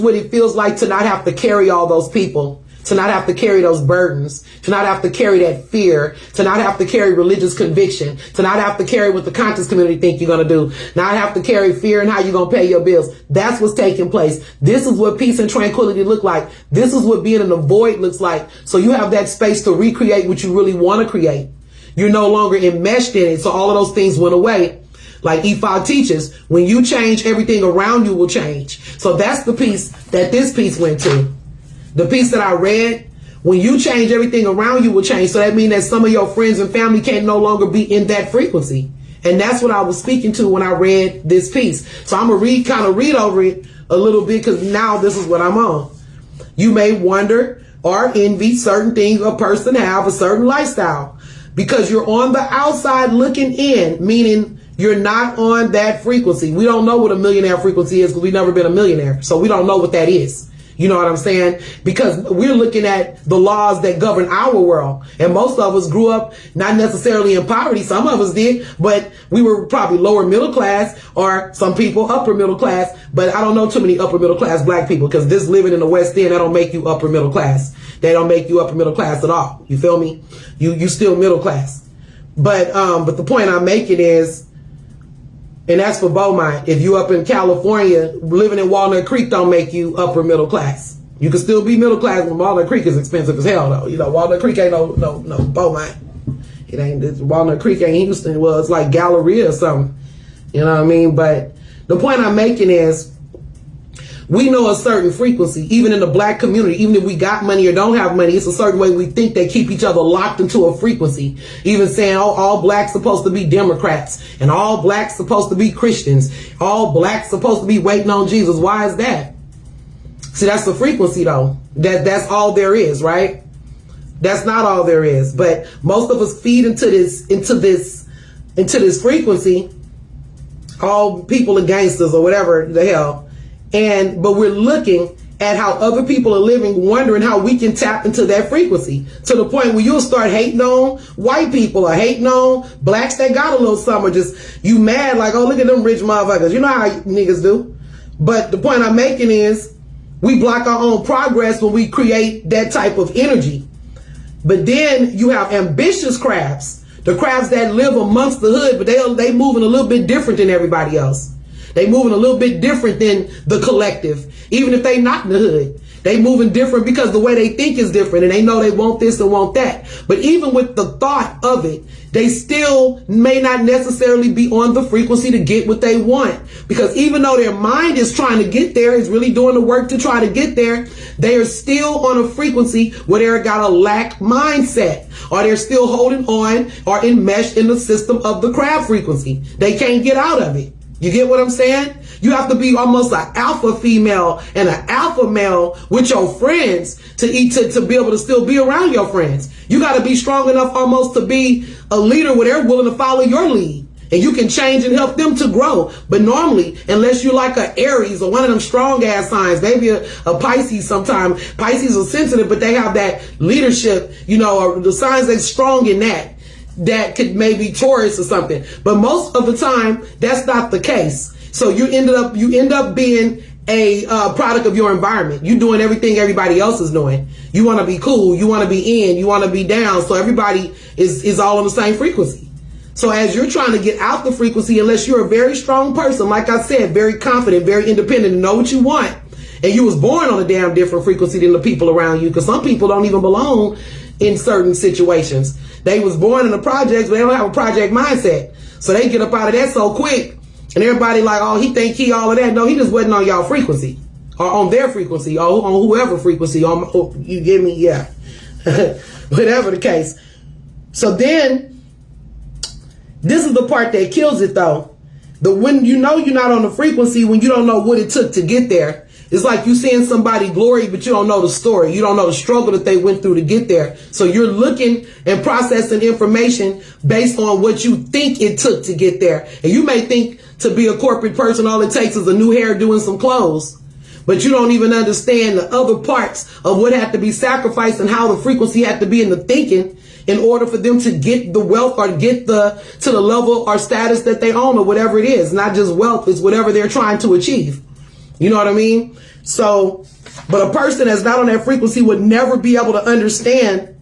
what it feels like to not have to carry all those people, to not have to carry those burdens, to not have to carry that fear, to not have to carry religious conviction, to not have to carry what the conscious community think you're going to do, not have to carry fear and how you're going to pay your bills. That's what's taking place. This is what peace and tranquility look like. This is what being in the void looks like. So you have that space to recreate what you really want to create. You're no longer enmeshed in it. So all of those things went away. Like Ifa teaches, when you change, everything around you will change. So that's the piece that this piece went to. The piece that I read, when you change, everything around you will change. So that means that some of your friends and family can't no longer be in that frequency. And that's what I was speaking to when I read this piece. So I'm going to read over it a little bit, because now this is what I'm on. You may wonder or envy certain things a person have, a certain lifestyle, because you're on the outside looking in, meaning you're not on that frequency. We don't know what a millionaire frequency is, because we've never been a millionaire. So we don't know what that is. You know what I'm saying? Because we're looking at the laws that govern our world. And most of us grew up not necessarily in poverty. Some of us did, but we were probably lower middle class, or some people upper middle class. But I don't know too many upper middle class black people, because this living in the West End, that don't make you upper middle class. They don't make you upper middle class at all. You feel me? You still middle class. But the point I'm making is, and that's for Beaumont, if you up in California, living in Walnut Creek don't make you upper middle class. You can still be middle class when Walnut Creek is expensive as hell, though. Walnut Creek ain't no Beaumont. It ain't, Walnut Creek ain't Houston. Well, it's like Galleria or something. You know what I mean? But the point I'm making is, we know a certain frequency, even in the black community, even if we got money or don't have money, it's a certain way we think they keep each other locked into a frequency. Even saying, oh, all blacks supposed to be Democrats, and all blacks supposed to be Christians, all blacks supposed to be waiting on Jesus. Why is that? See, that's the frequency, though. That's all there is, right? That's not all there is. But most of us feed into this frequency, all people are gangsters or whatever the hell. But we're looking at how other people are living, wondering how we can tap into that frequency, to the point where you'll start hating on white people or hating on blacks that got a little something. Just, you mad like, oh, look at them rich motherfuckers. You know how niggas do. But the point I'm making is, we block our own progress when we create that type of energy. But then you have ambitious crabs, the crabs that live amongst the hood, but they moving a little bit different than everybody else. They moving a little bit different than the collective. Even if they not in the hood, they moving different because the way they think is different, and they know they want this and want that. But even with the thought of it, they still may not necessarily be on the frequency to get what they want. Because even though their mind is trying to get there, is really doing the work to try to get there, they are still on a frequency where they're got a lack mindset, or they're still holding on or enmeshed in the system of the crab frequency. They can't get out of it. You get what I'm saying? You have to be almost an alpha female and an alpha male with your friends to be able to still be around your friends. You got to be strong enough almost to be a leader where they're willing to follow your lead. And you can change and help them to grow. But normally, unless you're like an Aries or one of them strong ass signs, maybe a Pisces sometime. Pisces are sensitive, but they have that leadership, or the signs that's strong in that could maybe Taurus or something. But most of the time, that's not the case. So you end up being a product of your environment. You doing everything everybody else is doing. You want to be cool. You want to be in. You want to be down. So everybody is all on the same frequency. So as you're trying to get out the frequency, unless you're a very strong person, like I said, very confident, very independent, and know what you want, and you was born on a damn different frequency than the people around you, because some people don't even belong in certain situations. They was born in the projects, but they don't have a project mindset. So they get up out of that so quick, and everybody like, oh, he think he all of that. No, he just wasn't on y'all frequency, or on their frequency, or on whoever frequency. You get me? Yeah. Whatever the case. So then, this is the part that kills it though. When you're not on the frequency, when you don't know what it took to get there. It's like you seeing somebody glory, but you don't know the story. You don't know the struggle that they went through to get there. So you're looking and processing information based on what you think it took to get there. And you may think to be a corporate person, all it takes is a new hairdo and some clothes. But you don't even understand the other parts of what had to be sacrificed and how the frequency had to be in the thinking in order for them to get the wealth or get to the level or status that they own or whatever it is. Not just wealth, it's whatever they're trying to achieve. You know what I mean? So, but a person that's not on that frequency would never be able to understand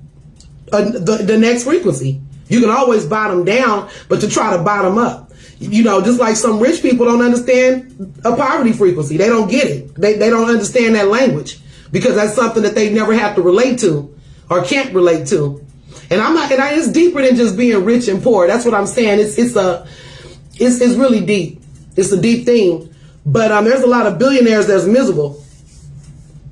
the next frequency. You can always bottom down, but to try to bottom up, just like some rich people don't understand a poverty frequency. They don't get it. They don't understand that language because that's something that they never have to relate to or can't relate to. And it's deeper than just being rich and poor. That's what I'm saying. It's really deep. It's a deep thing. But there's a lot of billionaires that's miserable.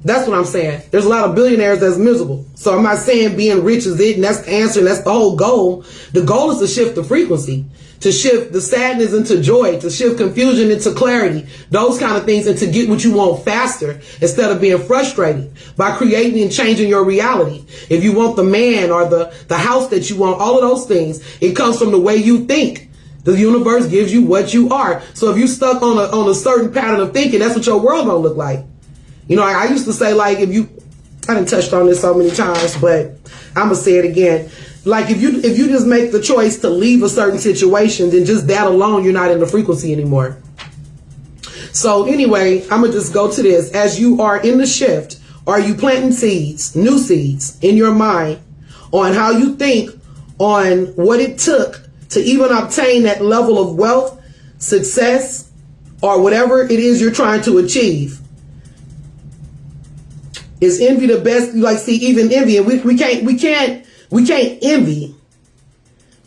That's what I'm saying. There's a lot of billionaires that's miserable. So I'm not saying being rich is it, and that's the answer, and that's the whole goal. The goal is to shift the frequency, to shift the sadness into joy, to shift confusion into clarity, those kind of things, and to get what you want faster instead of being frustrated by creating and changing your reality. If you want the man or the house that you want, all of those things, it comes from the way you think. The universe gives you what you are. So if you stuck on a certain pattern of thinking, that's what your world gonna look like. I used to say, like, I done touched on this so many times, but I'm gonna say it again. Like if you just make the choice to leave a certain situation, then just that alone, you're not in the frequency anymore. So anyway, I'm gonna just go to this. As you are in the shift, are you planting seeds, new seeds in your mind on how you think, on what it took to even obtain that level of wealth, success, or whatever it is you're trying to achieve? Is envy the best? Like, see, even envy, and we can't envy.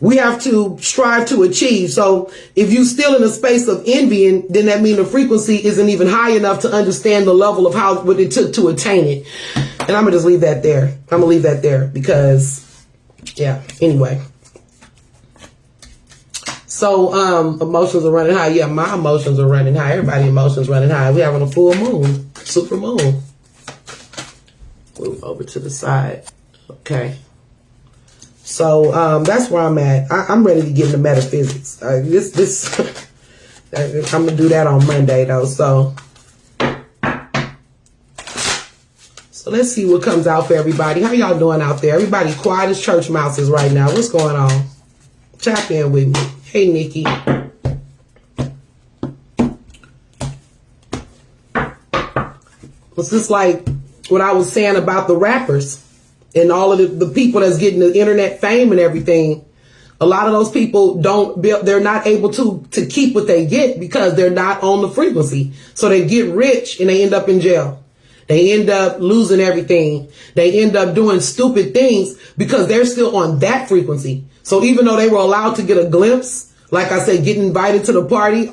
We have to strive to achieve. So if you're still in a space of envying, then that means the frequency isn't even high enough to understand the level of what it took to attain it. And I'm gonna just leave that there. I'm gonna leave that there because, yeah. Anyway. So, emotions are running high. Yeah, my emotions are running high. Everybody's emotions running high. We're having a full moon, super moon. Move over to the side. Okay. So, that's where I'm at. I'm ready to get into metaphysics. I'm going to do that on Monday though. So let's see what comes out for everybody. How y'all doing out there? Everybody quiet as church mouses right now. What's going on? Tap in with me. Hey, Nikki. Was this like what I was saying about the rappers and all of the people that's getting the internet fame and everything? A lot of those people they're not able to keep what they get because they're not on the frequency. So they get rich and they end up in jail. They end up losing everything. They end up doing stupid things because they're still on that frequency. So even though they were allowed to get a glimpse, like I said, getting invited to the party,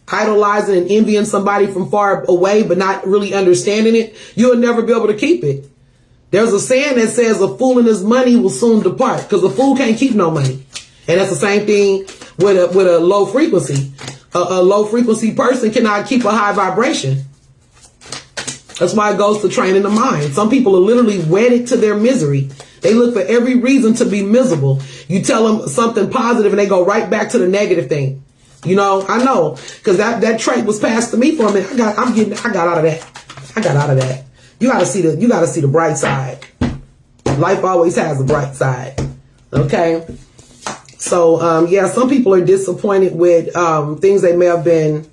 idolizing and envying somebody from far away, but not really understanding it, you'll never be able to keep it. There's a saying that says a fool and his money will soon depart, because a fool can't keep no money. And that's the same thing with a low frequency. A low frequency person cannot keep a high vibration. That's why it goes to training the mind. Some people are literally wedded to their misery. They look for every reason to be miserable. You tell them something positive and they go right back to the negative thing. You know, I know, because that trait was passed to me for a minute. I got out of that. You gotta see the bright side. Life always has a bright side. Okay. So yeah, some people are disappointed with things they may have been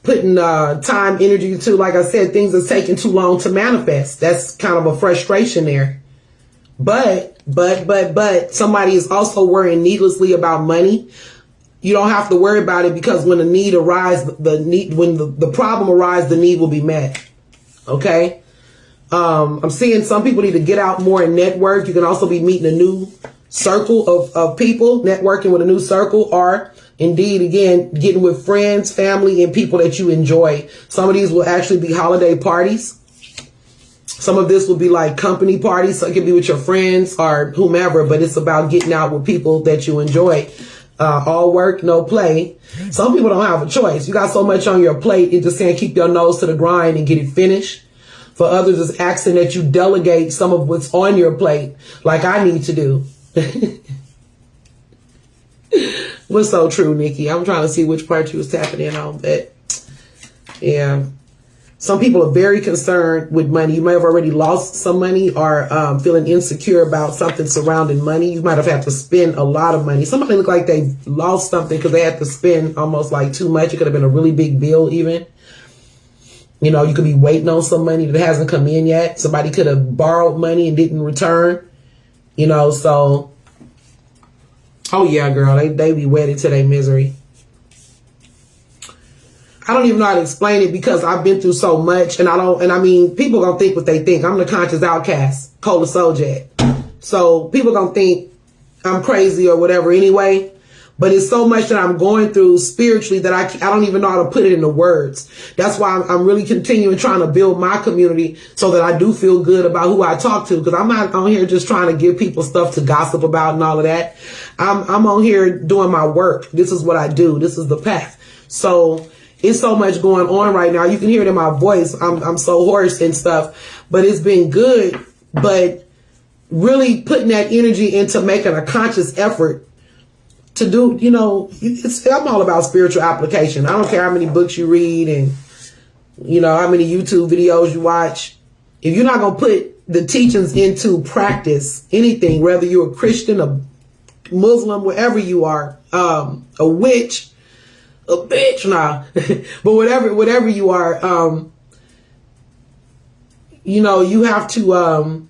putting time, energy to. Like I said, things are taking too long to manifest. That's kind of a frustration there. But somebody is also worrying needlessly about money. You don't have to worry about it, because when the need arises, when the problem arises, the need will be met. Okay. I'm seeing some people need to get out more and network. You can also be meeting a new circle of people, networking with a new circle, or indeed, again, getting with friends, family, and people that you enjoy. Some of these will actually be holiday parties. Some of this will be like company parties. So it can be with your friends or whomever, but it's about getting out with people that you enjoy. All work, no play. Some people don't have a choice. You got so much on your plate, you just can't keep your nose to the grind and get it finished. For others, it's asking that you delegate some of what's on your plate, like I need to do. What's so true, Nikki? I'm trying to see which part you was tapping in on, but yeah. Some people are very concerned with money. You may have already lost some money or feeling insecure about something surrounding money. You might have had to spend a lot of money. Somebody looked like they lost something because they had to spend almost like too much. It could have been a really big bill even. You know, you could be waiting on some money that hasn't come in yet. Somebody could have borrowed money and didn't return. You know, so, oh yeah, girl, they be wedded to their misery. I don't even know how to explain it, because I've been through so much, and I mean, people gonna think what they think. I'm the conscious outcast, Cola Souljet. So people gonna think I'm crazy or whatever anyway. But it's so much that I'm going through spiritually that I don't even know how to put it into words. That's why I'm really continuing trying to build my community so that I do feel good about who I talk to. Because I'm not on here just trying to give people stuff to gossip about and all of that. I'm on here doing my work. This is what I do. This is the path. So it's so much going on right now. You can hear it in my voice. I'm so hoarse and stuff. But it's been good. But really putting that energy into making a conscious effort to do, you know, I'm all about spiritual application. I don't care how many books you read and, you know, how many YouTube videos you watch. If you're not going to put the teachings into practice, anything, whether you're a Christian, a Muslim, wherever you are, a witch, a bitch, nah, but whatever you are, you know, you have to,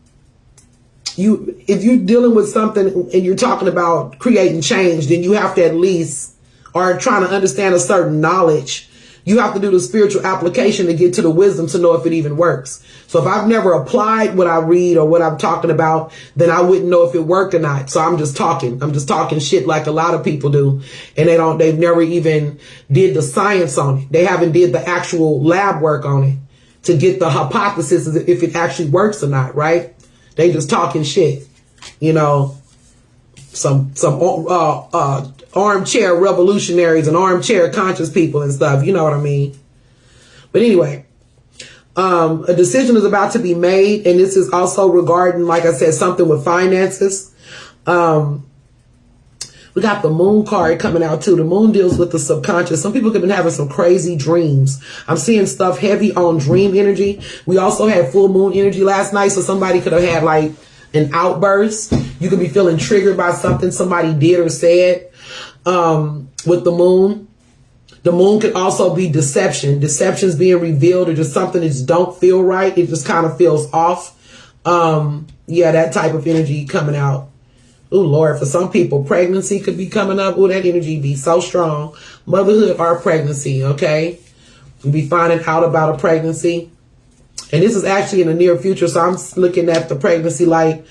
if you're dealing with something and you're talking about creating change, then you have to at least, or trying to understand a certain knowledge, you have to do the spiritual application to get to the wisdom to know if it even works. So if I've never applied what I read or what I'm talking about, then I wouldn't know if it worked or not. So I'm just talking shit like a lot of people do. And they've never even did the science on it. They haven't did the actual lab work on it to get the hypothesis if it actually works or not, right? They just talking shit, you know, some armchair revolutionaries and armchair conscious people and stuff. You know what I mean? But anyway, a decision is about to be made. And this is also regarding, like I said, something with finances. We got the moon card coming out too. The moon deals with the subconscious. Some people have been having some crazy dreams. I'm seeing stuff heavy on dream energy. We also had full moon energy last night. So somebody could have had like an outburst. You could be feeling triggered by something somebody did or said with the moon. The moon could also be deception. Deception's being revealed, or just something that just don't feel right. It just kind of feels off. Yeah, that type of energy coming out. Oh, Lord, for some people, pregnancy could be coming up. Oh, that energy be so strong. Motherhood or pregnancy, okay? You'll be finding out about a pregnancy. And this is actually in the near future, so I'm looking at the pregnancy like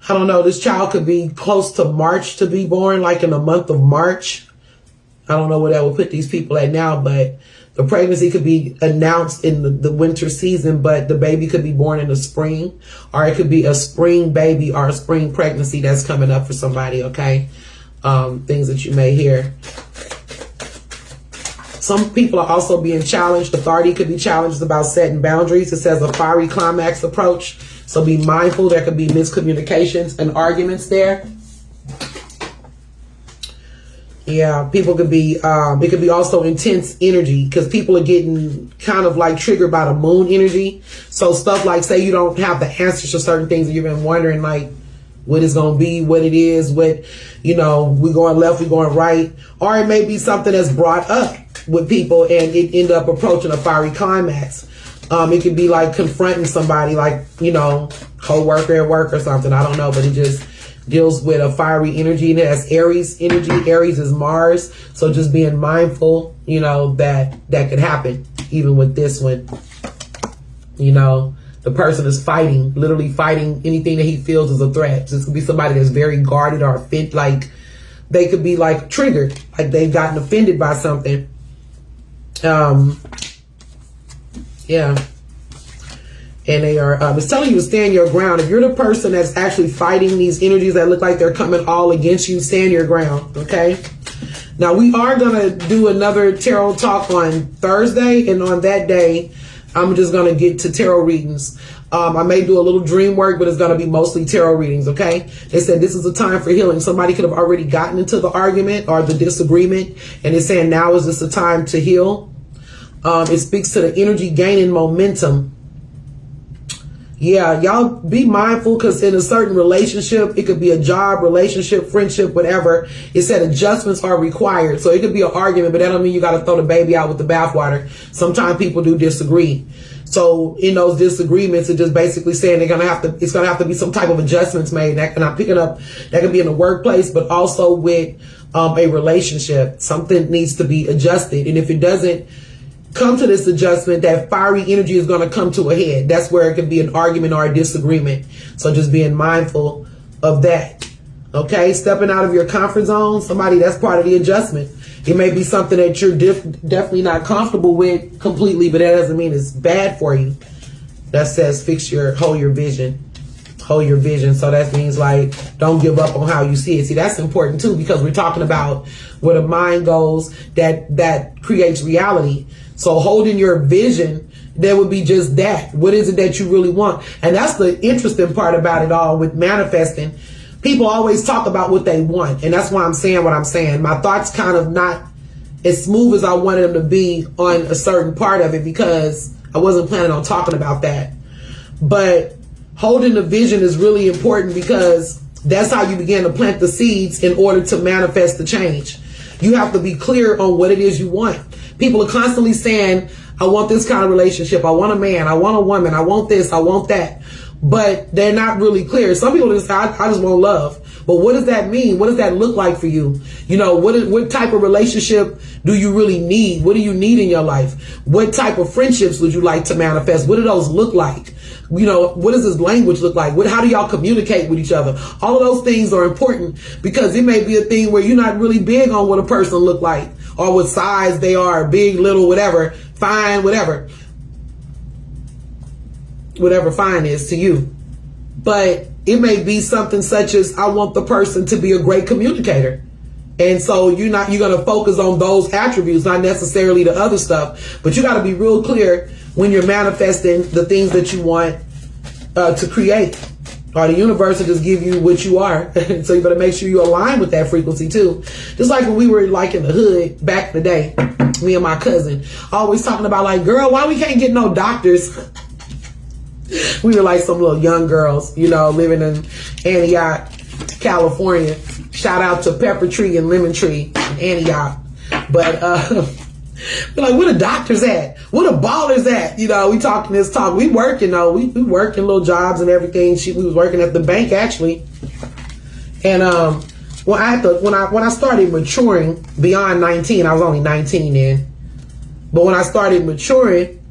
I don't know, this child could be close to March to be born, like in the month of March. I don't know where that would put these people at now, but the pregnancy could be announced in the winter season, but the baby could be born in the spring, or it could be a spring baby or a spring pregnancy that's coming up for somebody, okay? Things that you may hear. Some people are also being challenged. Authority could be challenged about setting boundaries. It says a fiery climax approach. So be mindful. There could be miscommunications and arguments there. Yeah, people could be, it could be also intense energy because people are getting kind of like triggered by the moon energy. So stuff like, say you don't have the answers to certain things and you've been wondering like what it's going to be, what it is, what, you know, we going left, we going right. Or it may be something that's brought up with people and it end up approaching a fiery climax. It could be like confronting somebody like, you know, co-worker at work or something. I don't know, but it just deals with a fiery energy and it has Aries energy. Aries is Mars. So just being mindful, you know, that could happen even with this one. You know, the person is fighting, literally fighting anything that he feels is a threat. This could be somebody that's very guarded or offended, like they could be like triggered, like they've gotten offended by something. Yeah. And they are, it's telling you to stand your ground. If you're the person that's actually fighting these energies that look like they're coming all against you, stand your ground, okay? Now, we are going to do another tarot talk on Thursday, and on that day, I'm just going to get to tarot readings. I may do a little dream work, but it's going to be mostly tarot readings, okay? They said this is a time for healing. Somebody could have already gotten into the argument or the disagreement, and it's saying now is this a time to heal. It speaks to the energy gaining momentum. Yeah, y'all be mindful because in a certain relationship, it could be a job, relationship, friendship, whatever. It said adjustments are required. So it could be an argument, but that don't mean you got to throw the baby out with the bathwater. Sometimes people do disagree. So in those disagreements, it's just basically saying it's going to have to be some type of adjustments made. And I'm picking up, that could be in the workplace, but also with a relationship. Something needs to be adjusted. And if it doesn't come to this adjustment, that fiery energy is going to come to a head. That's where it could be an argument or a disagreement. So just being mindful of that. Okay, stepping out of your comfort zone, somebody, that's part of the adjustment. It may be something that you're definitely not comfortable with completely, but that doesn't mean it's bad for you. That says hold your vision. Hold your vision. So that means like, don't give up on how you see it. See, that's important too, because we're talking about where the mind goes, that creates reality. So holding your vision, there would be just that. What is it that you really want? And that's the interesting part about it all with manifesting. People always talk about what they want. And that's why I'm saying what I'm saying. My thoughts kind of not as smooth as I wanted them to be on a certain part of it because I wasn't planning on talking about that. But holding the vision is really important because that's how you begin to plant the seeds in order to manifest the change. You have to be clear on what it is you want. People are constantly saying, I want this kind of relationship. I want a man. I want a woman. I want this. I want that. But they're not really clear. Some people just say, I just want love. But what does that mean? What does that look like for you? You know, what type of relationship do you really need? What do you need in your life? What type of friendships would you like to manifest? What do those look like? You know, what does this language look like? How do y'all communicate with each other? All of those things are important because it may be a thing where you're not really big on what a person look like or what size they are, big, little, whatever, fine, whatever fine is to you. But it may be something such as I want the person to be a great communicator. And so you're going to focus on those attributes, not necessarily the other stuff. But you got to be real clear when you're manifesting the things that you want to create. Or the universe will just give you what you are. So you better make sure you align with that frequency too. Just like when we were like in the hood back in the day, me and my cousin, always talking about like, girl, why we can't get no doctors? We were like some little young girls, you know, living in Antioch, California. Shout out to Pepper Tree and Lemon Tree in Antioch. But we're like, where the doctors at? Where the ballers at? You know, we talking this talk. We working though. We working little jobs and everything. We was working at the bank actually. And when I started maturing beyond 19, I was only 19 then. But when I started maturing,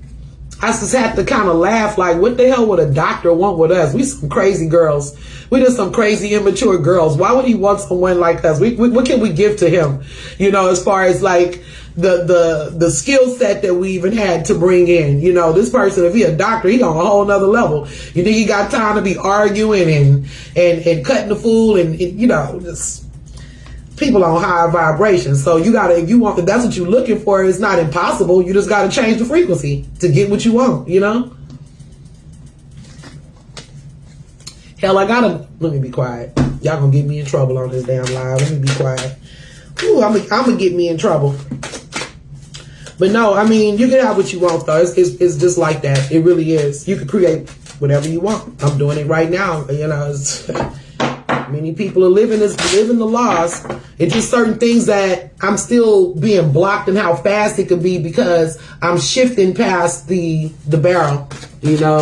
I just had to kind of laugh, like, what the hell would a doctor want with us? We some crazy girls. We just some crazy, immature girls. Why would he want someone like us? What can we give to him? You know, as far as like the skill set that we even had to bring in. You know, this person, if he a doctor, he on a whole nother level. You think he got time to be arguing and cutting the fool and you know, just people on high vibration. So you gotta, if that's what you're looking for, it's not impossible. You just gotta change the frequency to get what you want, you know? Hell, let me be quiet. Y'all gonna get me in trouble on this damn live. Let me be quiet. Ooh, I'm gonna get me in trouble. But no, I mean, you can have what you want though. It's just like that. It really is. You can create whatever you want. I'm doing it right now. You know, many people are living the laws. It's just certain things that I'm still being blocked in how fast it could be because I'm shifting past the barrel, you know.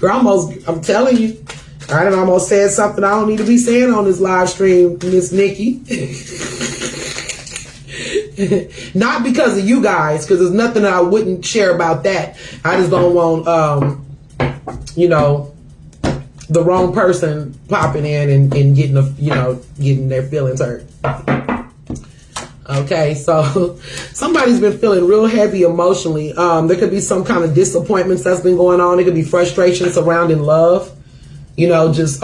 I'm telling you, I done almost said something I don't need to be saying on this live stream, Miss Nikki. Not because of you guys, because there's nothing that I wouldn't share about that. I just don't want, you know, the wrong person popping in and getting their feelings hurt. Okay, so somebody's been feeling real heavy emotionally. There could be some kind of disappointments that's been going on. There could be frustration surrounding love. You know, just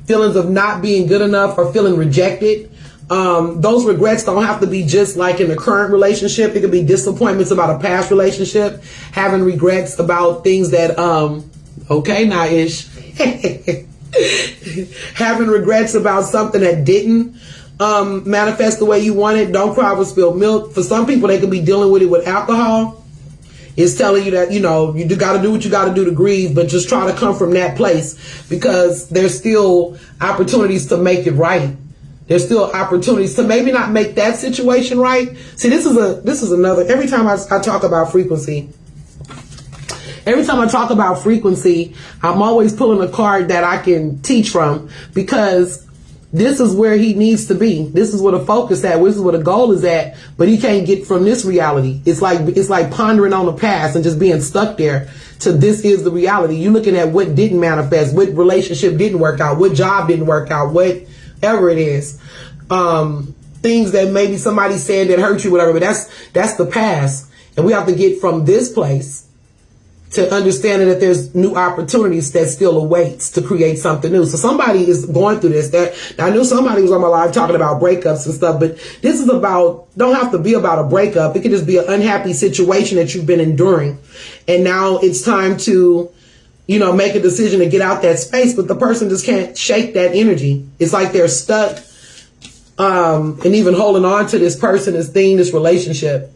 feelings of not being good enough or feeling rejected. Those regrets don't have to be just like in the current relationship. It could be disappointments about a past relationship, having regrets about things that, okay, now ish. Having regrets about something that didn't manifest the way you wanted. Don't cry over spilled milk. For some people, they could be dealing with it with alcohol. It's telling you that, you know, you got to do what you got to do to grieve, but just try to come from that place because there's still opportunities to make it right. There's still opportunities to maybe not make that situation right. See, this is another, every time I talk about frequency, I'm always pulling a card that I can teach from because this is where he needs to be. This is where the focus at. This is where the goal is at. But he can't get from this reality. It's like pondering on the past and just being stuck there to this is the reality. You're looking at what didn't manifest, what relationship didn't work out, what job didn't work out, whatever it is. Things that maybe somebody said that hurt you, whatever. But that's the past. And we have to get from this place to understanding that there's new opportunities that still awaits to create something new. So somebody is going through this. That I knew somebody was on my live talking about breakups and stuff, but this is don't have to be about a breakup. It could just be an unhappy situation that you've been enduring. And now it's time to, you know, make a decision to get out that space, but the person just can't shake that energy. It's like they're stuck, and even holding on to this person, this thing, this relationship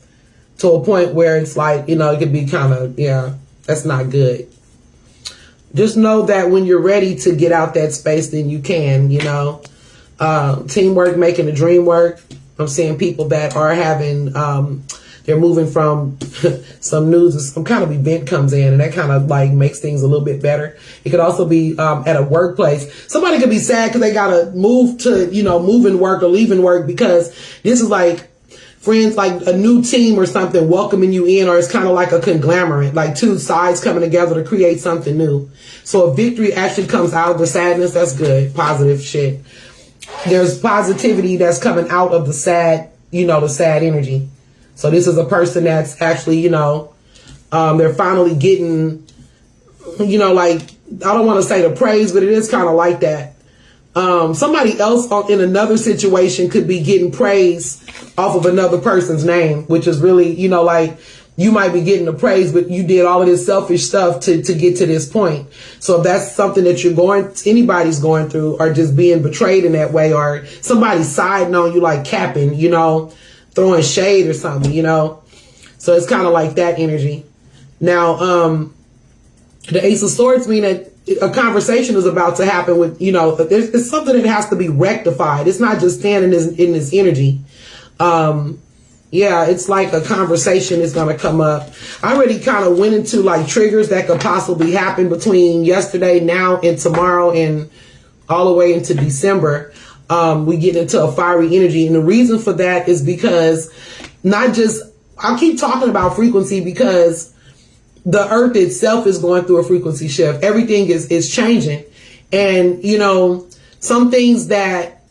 to a point where it's like, you know, it could be kind of, yeah. That's not good. Just know that when you're ready to get out that space, then you can, you know. Teamwork, making the dream work. I'm seeing people that are having, they're moving from some news, some kind of event comes in and that kind of like makes things a little bit better. It could also be at a workplace. Somebody could be sad because they got to move to, you know, moving work or leaving work because this is like, friends, like a new team or something welcoming you in, or it's kind of like a conglomerate, like two sides coming together to create something new. So a victory actually comes out of the sadness. That's good. Positive shit. There's positivity that's coming out of the sad, you know, the sad energy. So this is a person that's actually, you know, they're finally getting, you know, like, I don't want to say the praise, but it is kind of like that. Somebody else in another situation could be getting praise off of another person's name, which is really, you know, like you might be getting the praise, but you did all of this selfish stuff to get to this point. So if that's something that anybody's going through, or just being betrayed in that way, or somebody siding on you, like capping, you know, throwing shade or something, you know. So it's kind of like that energy. Now, the Ace of Swords mean that a conversation is about to happen with, you know, it's something that has to be rectified. It's not just standing in this energy. Yeah, it's like a conversation is going to come up. I already kind of went into like triggers that could possibly happen between yesterday, now, and tomorrow, and all the way into December. We get into a fiery energy. And the reason for that is because I keep talking about frequency because the earth itself is going through a frequency shift. Everything is changing. And, you know, some things that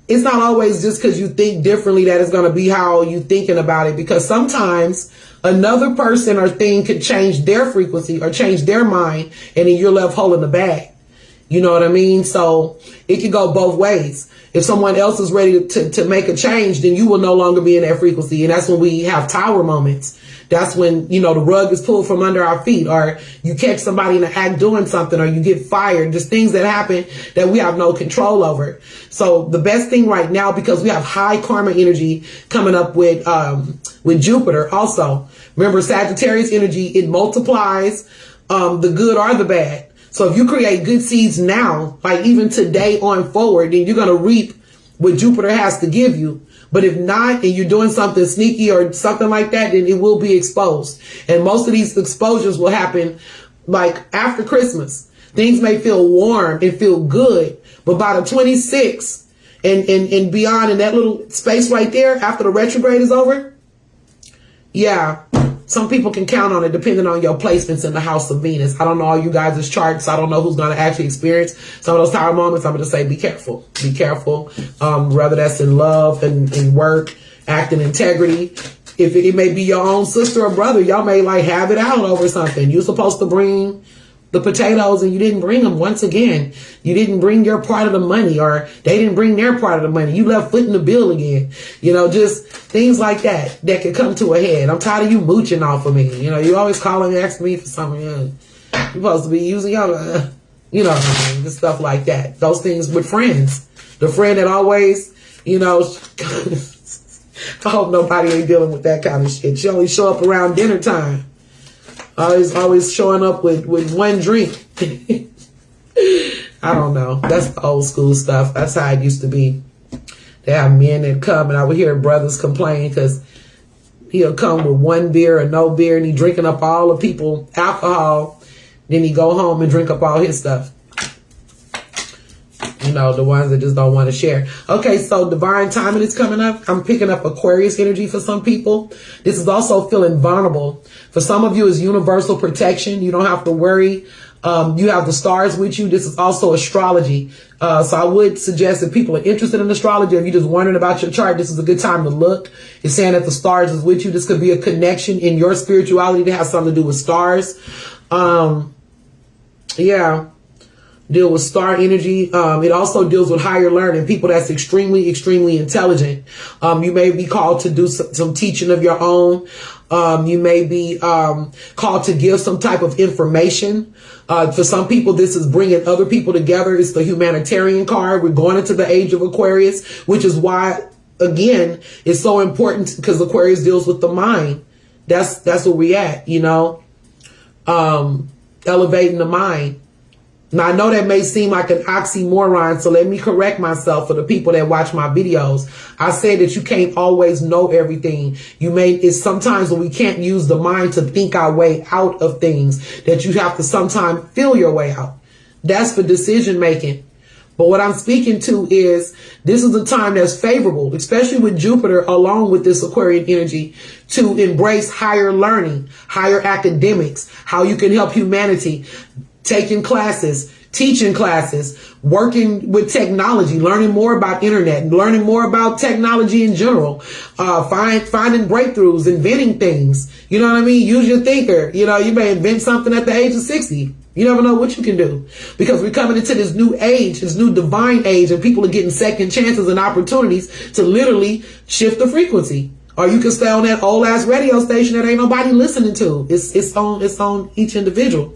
it's not always just because you think differently that it's going to be how you thinking about it, because sometimes another person or thing could change their frequency or change their mind, and then you're left holding the bag. You know what I mean? So it could go both ways. If someone else is ready to make a change, then you will no longer be in that frequency. And that's when we have tower moments. That's when, you know, the rug is pulled from under our feet, or you catch somebody in the act doing something, or you get fired. Just things that happen that we have no control over. So the best thing right now, because we have high karma energy coming up with Jupiter also. Remember, Sagittarius energy, it multiplies the good or the bad. So if you create good seeds now, like even today on forward, then you're going to reap what Jupiter has to give you. But if not, and you're doing something sneaky or something like that, then it will be exposed. And most of these exposures will happen like after Christmas. Things may feel warm and feel good, but by the 26th and beyond, in that little space right there, after the retrograde is over, yeah, some people can count on it depending on your placements in the house of Venus. I don't know all you guys' charts. I don't know who's going to actually experience some of those tower moments. I'm going to say be careful. Be careful. Whether that's in love and in work, act in integrity. If it may be your own sister or brother, y'all may like have it out over something. You're supposed to bring the potatoes and you didn't bring them. Once again, you didn't bring your part of the money, or they didn't bring their part of the money. You left footing the bill again. You know, just things like that could come to a head. I'm tired of you mooching off of me. You know, you always calling and asking me for something. You're supposed to be using your, you know, just stuff like that. Those things with friends. The friend that always, you know, I hope nobody ain't dealing with that kind of shit. She only show up around dinner time. Always showing up with one drink. I don't know. That's the old school stuff. That's how it used to be. They have men that come, and I would hear brothers complain because he'll come with one beer or no beer, and he drinking up all the people alcohol. Then he go home and drink up all his stuff. You know, the ones that just don't want to share. Okay, so divine timing is coming up. I'm picking up Aquarius energy for some people. This is also feeling vulnerable. For some of you, it's universal protection. You don't have to worry. You have the stars with you. This is also astrology. So I would suggest if people are interested in astrology, if you're just wondering about your chart, this is a good time to look. It's saying that the stars is with you. This could be a connection in your spirituality that has something to do with stars. Yeah. Deal with star energy. It also deals with higher learning, people that's extremely, extremely intelligent. You may be called to do some teaching of your own. You may be called to give some type of information. For some people, this is bringing other people together. It's the humanitarian card. We're going into the age of Aquarius, which is why, again, it's so important, because Aquarius deals with the mind. That's where we at, you know, elevating the mind. Now, I know that may seem like an oxymoron, so let me correct myself for the people that watch my videos. I said that you can't always know everything. It's sometimes when we can't use the mind to think our way out of things, that you have to sometimes feel your way out. That's for decision making. But what I'm speaking to is this is a time that's favorable, especially with Jupiter along with this Aquarian energy, to embrace higher learning, higher academics, how you can help humanity. Taking classes, teaching classes, working with technology, learning more about internet, learning more about technology in general, finding breakthroughs, inventing things. You know what I mean? Use your thinker. You know, you may invent something at the age of 60. You never know what you can do, because we're coming into this new age, this new divine age, and people are getting second chances and opportunities to literally shift the frequency. Or you can stay on that old ass radio station that ain't nobody listening to. It's on each individual.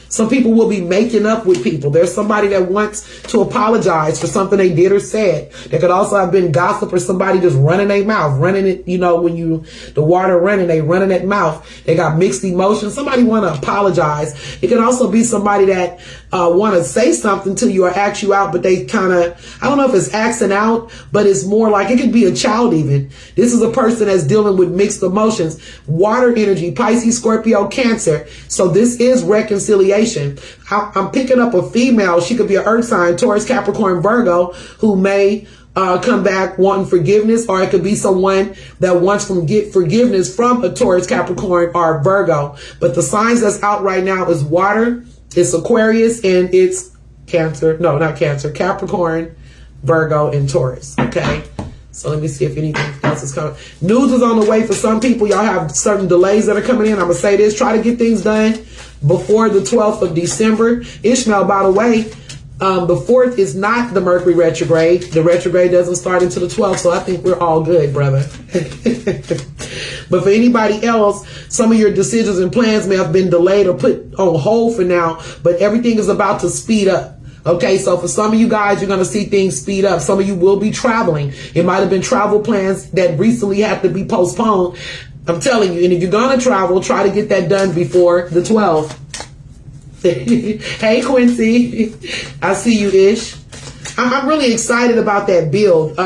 Some people will be making up with people. There's somebody that wants to apologize for something they did or said. There could also have been gossip or somebody just running their mouth, running it, you know, when the water running, they running that mouth. They got mixed emotions. Somebody want to apologize. It can also be somebody that want to say something to you or ask you out, but they kind of, I don't know if it's axing out, but it's more like it could be a child even. This is a person that's dealing with mixed emotions. Water energy, Pisces, Scorpio, Cancer. So this is reconciliation. I'm picking up a female. She could be an earth sign, Taurus, Capricorn, Virgo, who may come back wanting forgiveness, or it could be someone that wants to get forgiveness from a Taurus, Capricorn, or Virgo. But the signs that's out right now is water, it's Aquarius, and it's Cancer. No, not Cancer. Capricorn, Virgo, and Taurus. Okay. So let me see if anything else is coming. News is on the way for some people. Y'all have certain delays that are coming in. I'm going to say this. Try to get things done before the 12th of December. Ishmael, by the way, the 4th is not the Mercury retrograde. The retrograde doesn't start until the 12th. So I think we're all good, brother. But for anybody else, some of your decisions and plans may have been delayed or put on hold for now. But everything is about to speed up. Okay, so for some of you guys, you're going to see things speed up. Some of you will be traveling. It might have been travel plans that recently had to be postponed. I'm telling you, and if you're going to travel, try to get that done before the 12th. Hey, Quincy. I see you, Ish. I'm really excited about that build.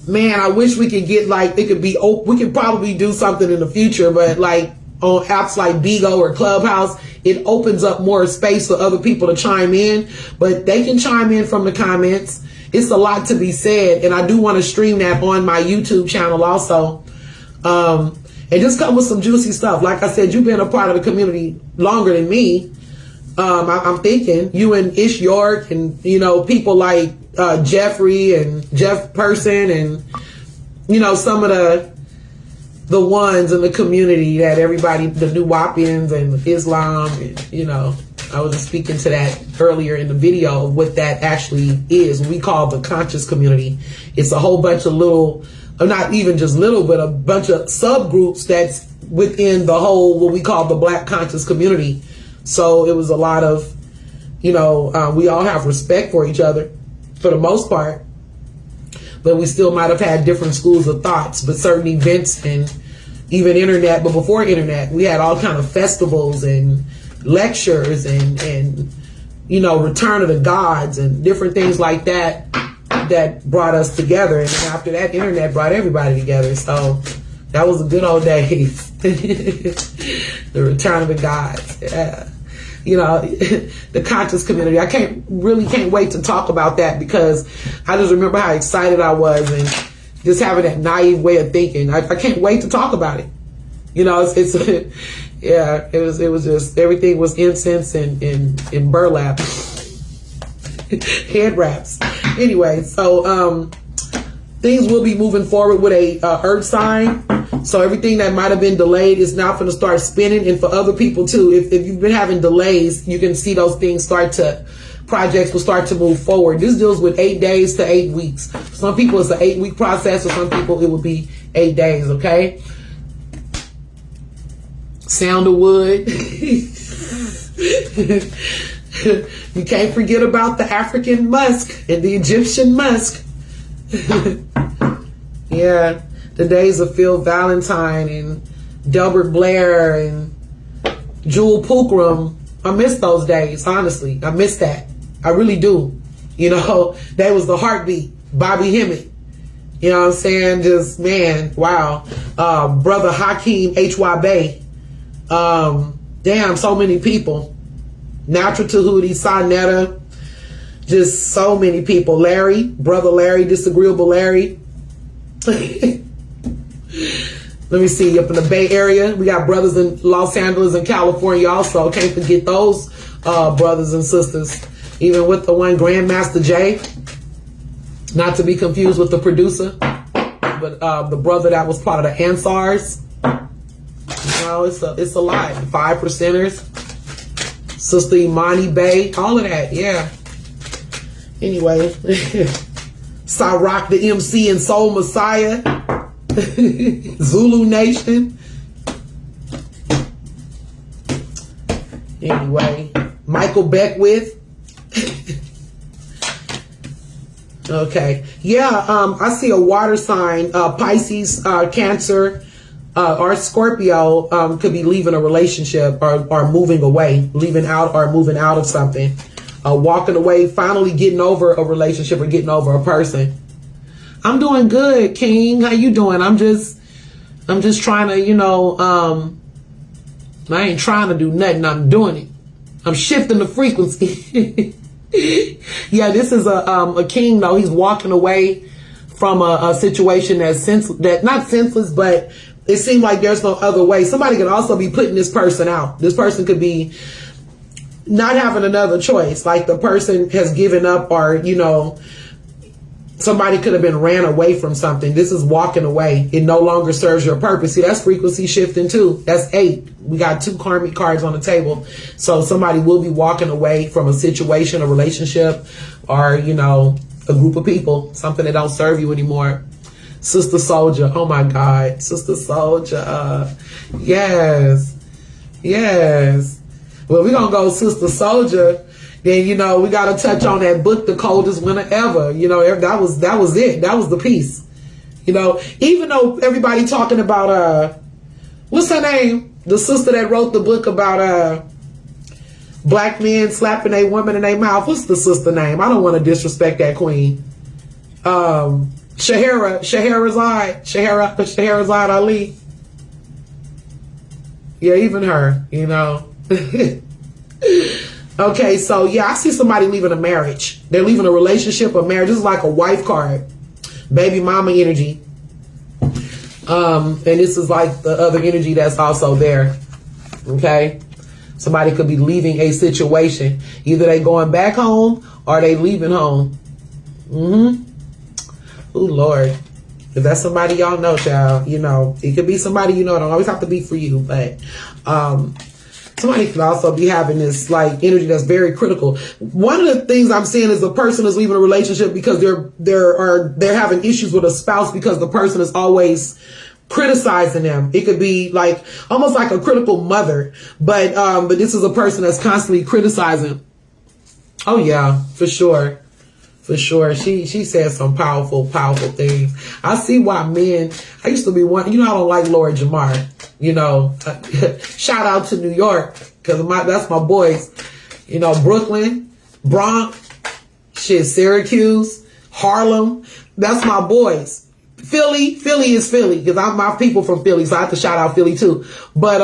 Man, I wish we could get like, it could be, we could probably do something in the future, but like on apps like Bigo or Clubhouse, it opens up more space for other people to chime in, but they can chime in from the comments. It's a lot to be said, and I do want to stream that on my YouTube channel also. And just come with some juicy stuff. Like I said, you've been a part of the community longer than me. I'm thinking you and Ish York and, you know, people like Jeffrey and Jeff Person and, you know, some of the ones in the community that everybody, the Nuwapians and Islam, and, you know, I was speaking to that earlier in the video of what that actually is. We call the conscious community. It's a whole bunch of little, or not even just little, but a bunch of subgroups that's within the whole, what we call the Black conscious community. So it was a lot of, you know, we all have respect for each other for the most part, but we still might have had different schools of thoughts, but certain events and even internet, but before internet, we had all kind of festivals and lectures and, you know, return of the gods and different things like that, that brought us together. And after that, internet brought everybody together. So that was the good old days. The return of the gods. Yeah. You know, the conscious community. I can't wait to talk about that, because I just remember how excited I was and just having that naive way of thinking. I can't wait to talk about it. You know, it's yeah, it was just, everything was incense and burlap. Head wraps. Anyway, so things will be moving forward with a earth sign. So everything that might have been delayed is now going to start spinning. And for other people too, if you've been having delays, you can see those things projects will start to move forward. This deals with 8 days to 8 weeks. For some people it's an 8-week process, or some people it will be 8 days, okay? Sound of wood. You can't forget about the African musk and the Egyptian musk. Yeah, the days of Phil Valentine and Delbert Blair and Jewel Pookrum. I miss those days, honestly. I miss that. I really do. You know, that was the heartbeat. Bobby Hemmett. You know what I'm saying? Just, man, wow. Brother Hakeem H.Y. Bay. Damn, so many people. Natural Tahuti, Sonetta. Just so many people. Larry, Brother Larry, Disagreeable Larry. Let me see, up in the Bay Area, we got brothers in Los Angeles and California also. Can't forget those brothers and sisters. Even with the one Grandmaster Jay, not to be confused with the producer, but the brother that was part of the Ansars. You know, it's a lot. 5 Percenters, Sister Imani Bay, all of that, yeah. Anyway, Cyrock the MC and Soul Messiah, Zulu Nation. Anyway, Michael Beckwith. Okay, yeah, I see a water sign, Pisces, Cancer, or Scorpio could be leaving a relationship or moving away, leaving out or moving out of something. Walking away, finally getting over a relationship or getting over a person. I'm doing good, King. How you doing? I'm just trying to, you know, I ain't trying to do nothing. I'm doing it. I'm shifting the frequency. Yeah, this is a king though. He's walking away from a situation that's not senseless, but it seemed like there's no other way. Somebody could also be putting this person out. This person could be not having another choice. Like the person has given up, or, you know, somebody could have been ran away from something. This is walking away. It no longer serves your purpose. See, that's frequency shifting too. That's 8. We got 2 karmic cards on the table. So somebody will be walking away from a situation, a relationship, or, you know, a group of people, something that don't serve you anymore. Sister Soldier. Oh my God. Sister Soldier. Yes. Yes. Well, we're going to go Sister Soldier. Then, you know, we got to touch on that book, The Coldest Winter Ever. You know, that was it. That was the piece. You know, even though everybody talking about, what's her name? The sister that wrote the book about black men slapping a woman in their mouth. What's the sister name? I don't want to disrespect that queen. Scheherazade Ali. Yeah, even her, you know. Okay, so yeah, I see somebody leaving a marriage. They're leaving a relationship, a marriage. This is like a wife card. Baby mama energy. And this is like the other energy that's also there. Okay? Somebody could be leaving a situation. Either they going back home or they leaving home. Oh, Lord. If that's somebody y'all know, child, you know, it could be somebody you know. It don't always have to be for you, but somebody could also be having this like energy that's very critical. One of the things I'm seeing is the person is leaving a relationship because they're having issues with a spouse because the person is always criticizing them. It could be like almost like a critical mother, but this is a person that's constantly criticizing. Oh yeah, for sure. For sure. She said some powerful things. I see why men, I used to be one, you know, I don't like Lord Jamar, you know, shout out to New York, because that's my boys, you know, Brooklyn, Bronx, shit, Syracuse, Harlem, that's my boys. Philly is Philly, because I'm my people from Philly, so I have to shout out Philly too. But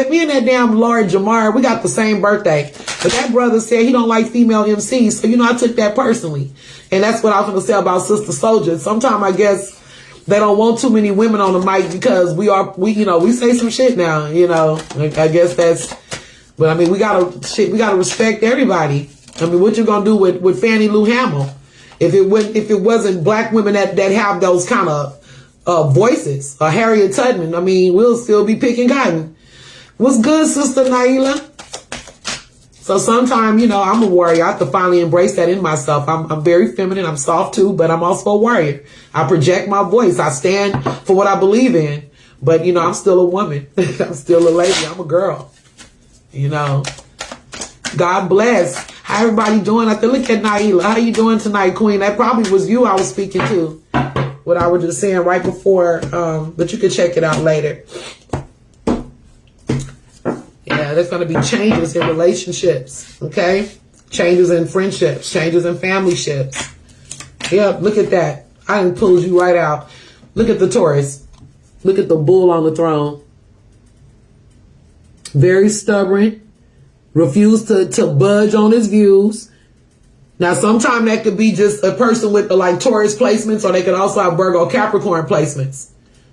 me and that damn Lord Jamar, we got the same birthday. But that brother said he don't like female MCs, so you know I took that personally. And that's what I was gonna say about Sister Soldier. Sometimes I guess they don't want too many women on the mic because we say some shit now, you know. I guess that's, but I mean we gotta respect everybody. I mean, what you gonna do with Fannie Lou Hamill? If it wasn't black women that have those kind of voices, or Harriet Tubman, I mean, we'll still be picking cotton. What's good, Sister Naila? So sometimes, you know, I'm a warrior. I have to finally embrace that in myself. I'm very feminine. I'm soft too, but I'm also a warrior. I project my voice. I stand for what I believe in. But, you know, I'm still a woman. I'm still a lady. I'm a girl. You know, God bless. How everybody doing? I think, look at Naila. How you doing tonight, Queen? That probably was you I was speaking to. What I was just saying right before. But you can check it out later. Yeah, there's going to be changes in relationships, okay? Changes in friendships, changes in family ships. Yep, look at that. I done pulled you right out. Look at the Taurus. Look at the bull on the throne. Very stubborn. Refused to budge on his views. Now, sometimes that could be just a person with like Taurus placements, or they could also have Virgo Capricorn placements.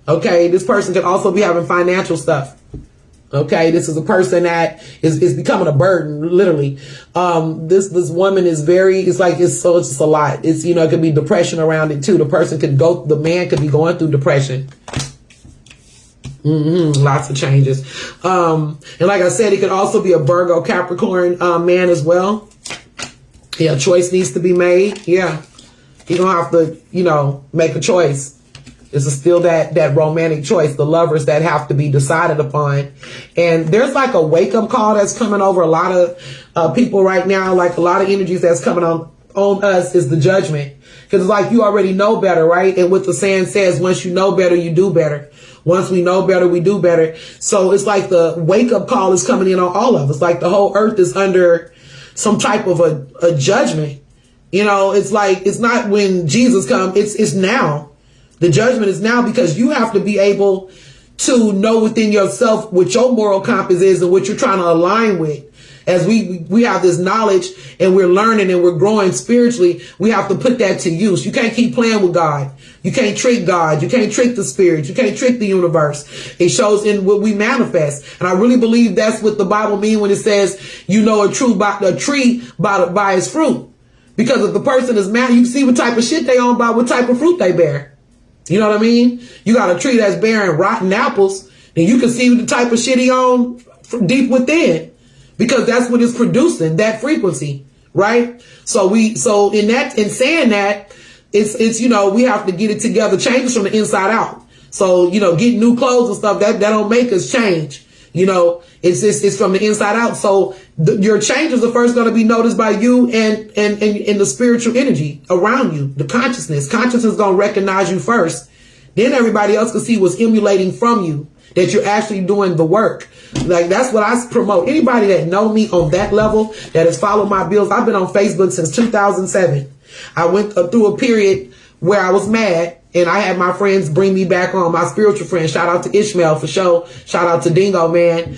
Okay, this person could also be having financial stuff. Okay, this is a person that is becoming a burden, literally. This woman is it's just a lot. It's, you know, it could be depression around it too. The man could be going through depression. Lots of changes. And like I said, it could also be a Virgo Capricorn man as well. Yeah, a choice needs to be made. Yeah, you're gonna have to, you know, make a choice. This is still that romantic choice, the lovers that have to be decided upon. And there's like a wake-up call that's coming over a lot of people right now, like a lot of energies that's coming on us is the judgment. Because it's like you already know better, right? And what the saying says, once you know better, you do better. Once we know better, we do better. So it's like the wake-up call is coming in on all of us. Like the whole earth is under some type of a judgment. You know, it's like, it's not when Jesus comes, it's now. The judgment is now, because you have to be able to know within yourself what your moral compass is and what you're trying to align with. as we have this knowledge and we're learning and we're growing spiritually, we have to put that to use. You can't keep playing with God. You can't trick God. You can't trick the spirit. You can't trick the universe. It shows in what we manifest. And I really believe that's what the Bible means when it says, you know a tree by its fruit. Because if the person is mad, you see what type of shit they own by what type of fruit they bear. You know what I mean? You got a tree that's bearing rotten apples, then you can see the type of shit he on deep within, because that's what it's producing, that frequency, right? So in saying that, it's you know, we have to get it together, change us from the inside out. So, you know, getting new clothes and stuff, that don't make us change. You know, it's from the inside out. So your changes are first going to be noticed by you and the spiritual energy around you, the consciousness. Consciousness is going to recognize you first. Then everybody else can see what's emulating from you, that you're actually doing the work. Like, that's what I promote. Anybody that know me on that level, that has followed my bills. I've been on Facebook since 2007. I went through a period where I was mad, and I had my friends bring me back on, my spiritual friends. Shout out to Ishmael for sure. Shout out to Dingo, man.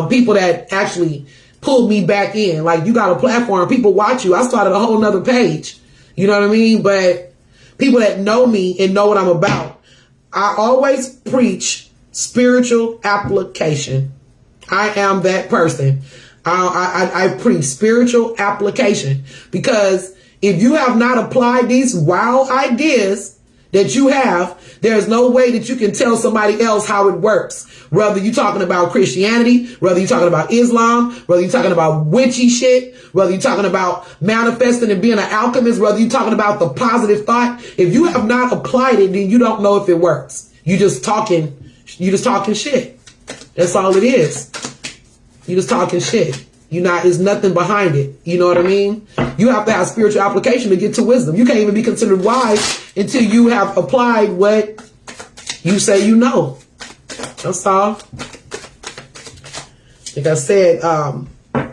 People that actually pulled me back in. Like, you got a platform, people watch you. I started a whole nother page. You know what I mean? But people that know me and know what I'm about, I always preach spiritual application. I am that person. I preach spiritual application, because if you have not applied these wild ideas that you have, there's no way that you can tell somebody else how it works. Whether you're talking about Christianity, whether you're talking about Islam, whether you're talking about witchy shit, whether you're talking about manifesting and being an alchemist, whether you're talking about the positive thought, if you have not applied it, then you don't know if it works. You just talking shit. That's all it is. You just talking shit. There's nothing behind it. You know what I mean? You have to have spiritual application to get to wisdom. You can't even be considered wise until you have applied what you say you know. That's all. Like I said,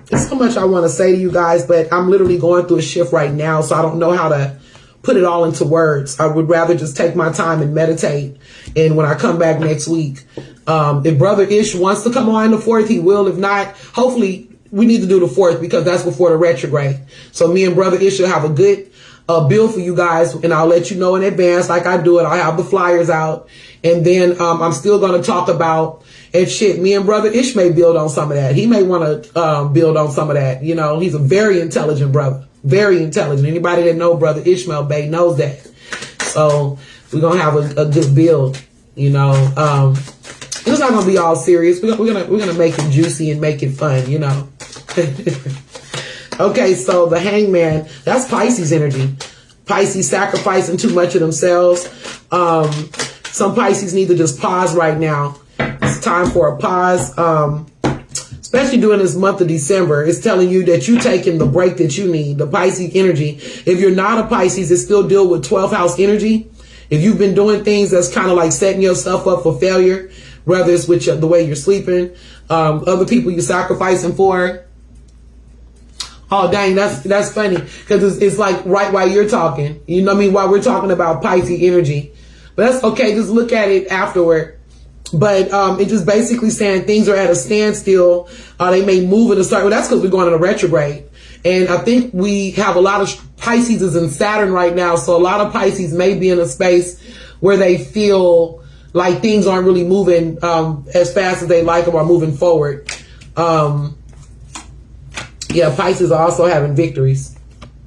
there's so much I want to say to you guys, but I'm literally going through a shift right now, so I don't know how to put it all into words. I would rather just take my time and meditate. And when I come back next week, if Brother Ish wants to come on the 4th, he will. If not, hopefully we need to do the 4th, because that's before the retrograde. So me and Brother Ish will have a good bill for you guys, and I'll let you know in advance like I do it. I'll have the flyers out, and then I'm still going to talk about, and shit, me and Brother Ish may build on some of that. He may want to build on some of that. You know, he's a very intelligent brother. Very intelligent. Anybody that know Brother Ishmael Bey knows that. So we're going to have a good build, you know. It's not going to be all serious. We're gonna make it juicy and make it fun, you know. Okay, so the Hangman, that's Pisces energy. Pisces sacrificing too much of themselves. Some Pisces need to just pause right now. It's time for a pause. Especially during this month of December, it's telling you that you're taking the break that you need, the Pisces energy. If you're not a Pisces, it still deal with 12th house energy. If you've been doing things that's kind of like setting yourself up for failure, whether it's with the way you're sleeping, other people you're sacrificing for. Oh, dang, that's funny, because it's like right while you're talking, you know what I mean, while we're talking about Pisces energy. But that's okay, just look at it afterward. But it's just basically saying things are at a standstill. They may move in a certain, well, that's because we're going in a retrograde. And I think we have a lot of Pisces is in Saturn right now. So a lot of Pisces may be in a space where they feel like things aren't really moving as fast as they like them, or moving forward. Yeah, Pisces are also having victories.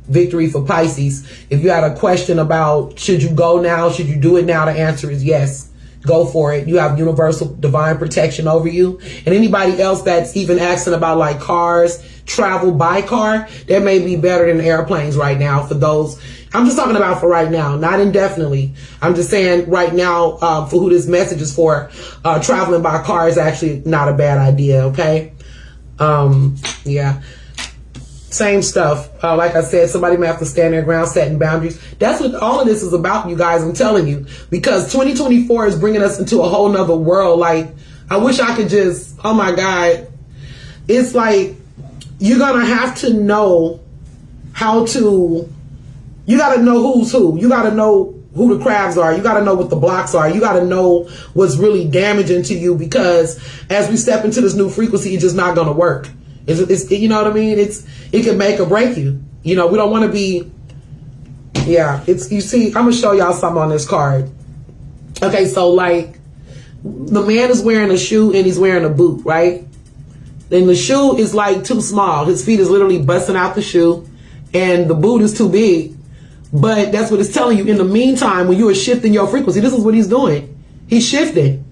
Victory for Pisces. If you had a question about should you go now, should you do it now, the answer is yes. Go for it. You have universal divine protection over you. And anybody else that's even asking about like cars, travel by car, that may be better than airplanes right now for those. I'm just talking about for right now, not indefinitely. I'm just saying right now, for who this message is for, traveling by car is actually not a bad idea. Okay. Yeah. Same stuff. Like I said, somebody may have to stand their ground, setting boundaries. That's what all of this is about, you guys. I'm telling you, because 2024 is bringing us into a whole nother world. Like, I wish I could just, oh my God. It's like, you're going to have to know how to, you got to know who's who. You got to know who the crabs are. You got to know what the blocks are. You got to know what's really damaging to you, because as we step into this new frequency, it's just not going to work. It's you know what I mean? It can make or break you. You know, we don't want to be. Yeah, you see, I'm gonna show y'all something on this card. Okay, so like the man is wearing a shoe and he's wearing a boot, right? And the shoe is like too small. His feet is literally busting out the shoe, and the boot is too big. But that's what it's telling you. In the meantime, when you are shifting your frequency, this is what he's doing. He's shifting.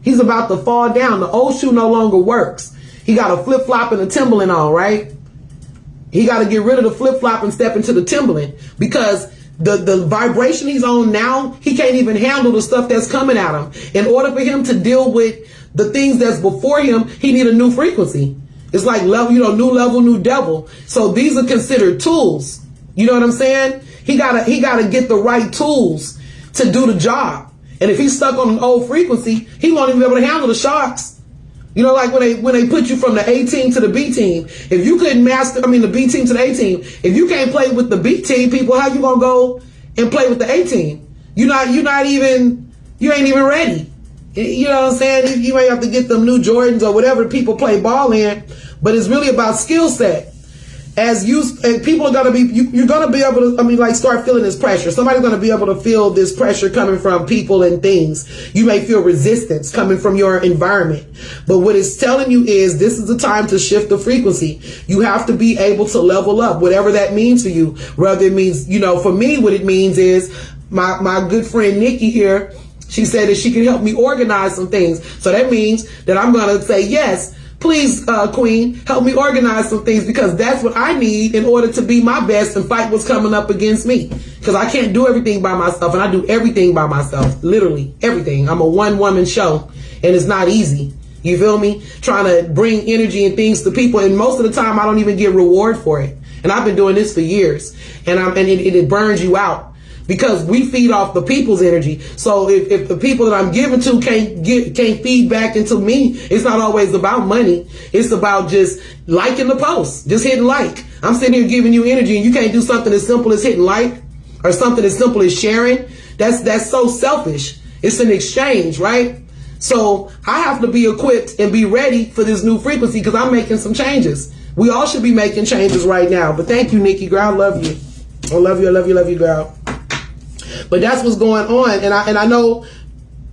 He's about to fall down. The old shoe no longer works. He got a flip-flop and a Timberland on, right? He got to get rid of the flip-flop and step into the Timberland, because the vibration he's on now, he can't even handle the stuff that's coming at him. In order for him to deal with the things that's before him, he need a new frequency. It's like level, you know, new level, new devil. So these are considered tools. You know what I'm saying? He gotta get the right tools to do the job. And if he's stuck on an old frequency, he won't even be able to handle the shocks. You know, like when they put you from the A team to the B team, if you couldn't master, the B team to the A team, if you can't play with the B team people, how you gonna go and play with the A team? You ain't even ready. You know what I'm saying? You may have to get them new Jordans or whatever people play ball in, but it's really about skill set. And people are gonna be, you're gonna be able to, start feeling this pressure. Somebody's gonna be able to feel this pressure coming from people and things. You may feel resistance coming from your environment. But what it's telling you is this is the time to shift the frequency. You have to be able to level up, whatever that means for you. Whether it means, for me, what it means is my good friend Nikki here, she said that she can help me organize some things. So that means that I'm gonna say yes. Please, Queen, help me organize some things, because that's what I need in order to be my best and fight what's coming up against me. Because I can't do everything by myself, and I do everything by myself. Literally everything. I'm a one-woman show, and it's not easy. You feel me? Trying to bring energy and things to people, and most of the time I don't even get reward for it. And I've been doing this for years, and it burns you out. Because we feed off the people's energy. So if the people that I'm giving to can't feed back into me, it's not always about money. It's about just liking the post, just hitting like. I'm sitting here giving you energy, and you can't do something as simple as hitting like, or something as simple as sharing. That's so selfish. It's an exchange, right? So I have to be equipped and be ready for this new frequency, because I'm making some changes. We all should be making changes right now. But thank you, Nikki, girl. I love you. I love you. I love you. Love you, girl. But that's what's going on, and I know,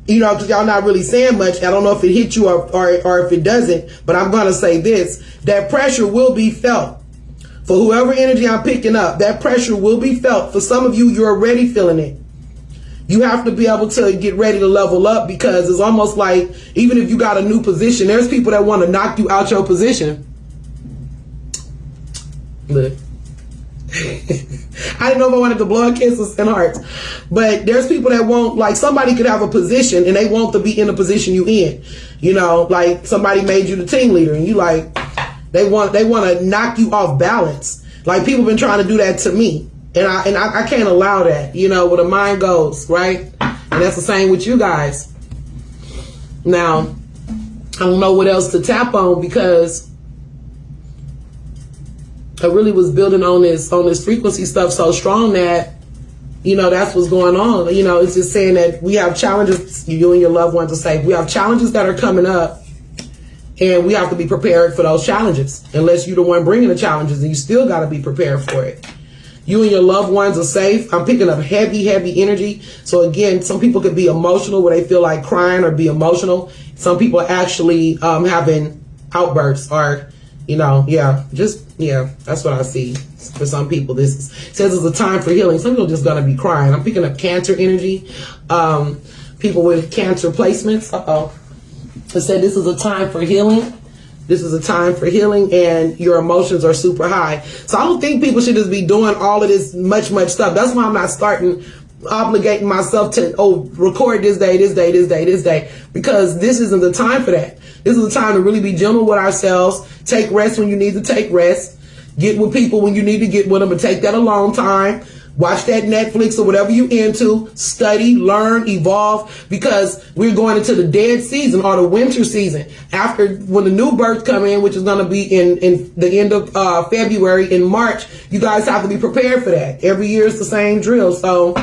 because y'all not really saying much. I don't know if it hit you or if it doesn't, but I'm going to say this: that pressure will be felt. For whoever energy I'm picking up, that pressure will be felt. For some of you, you're already feeling it. You have to be able to get ready to level up, because it's almost like, even if you got a new position, there's people that want to knock you out your position. Look. I didn't know if I wanted to blow kisses and hearts, but there's people that won't, like, somebody could have a position and they want to be in the position you in. Like somebody made you the team leader, and you like, they want to knock you off balance. Like, people been trying to do that to me, and I can't allow that. Where the mind goes, right? And that's the same with you guys. Now, I don't know what else to tap on, because I really was building on this frequency stuff so strong that, that's what's going on. It's just saying that we have challenges, you and your loved ones are safe. We have challenges that are coming up, and we have to be prepared for those challenges. Unless you're the one bringing the challenges, and you still got to be prepared for it. You and your loved ones are safe. I'm picking up heavy, heavy energy. So again, some people could be emotional where they feel like crying or be emotional. Some people are actually having outbursts, or that's what I see. For some people, says it's a time for healing. Some people are just gonna be crying. I'm picking up cancer energy. People with cancer placements. It said this is a time for healing. This is a time for healing, and your emotions are super high. So I don't think people should just be doing all of this much stuff. That's why I'm not obligating myself to record this day, because this isn't the time for that. This is the time to really be gentle with ourselves. Take rest when you need to take rest. Get with people when you need to get with them, and take that alone time. Watch that Netflix or whatever you into. Study, learn, evolve, because we're going into the dead season, or the winter season. After, when the new births come in, which is going to be in the end of February, in March, you guys have to be prepared for that. Every year is the same drill. So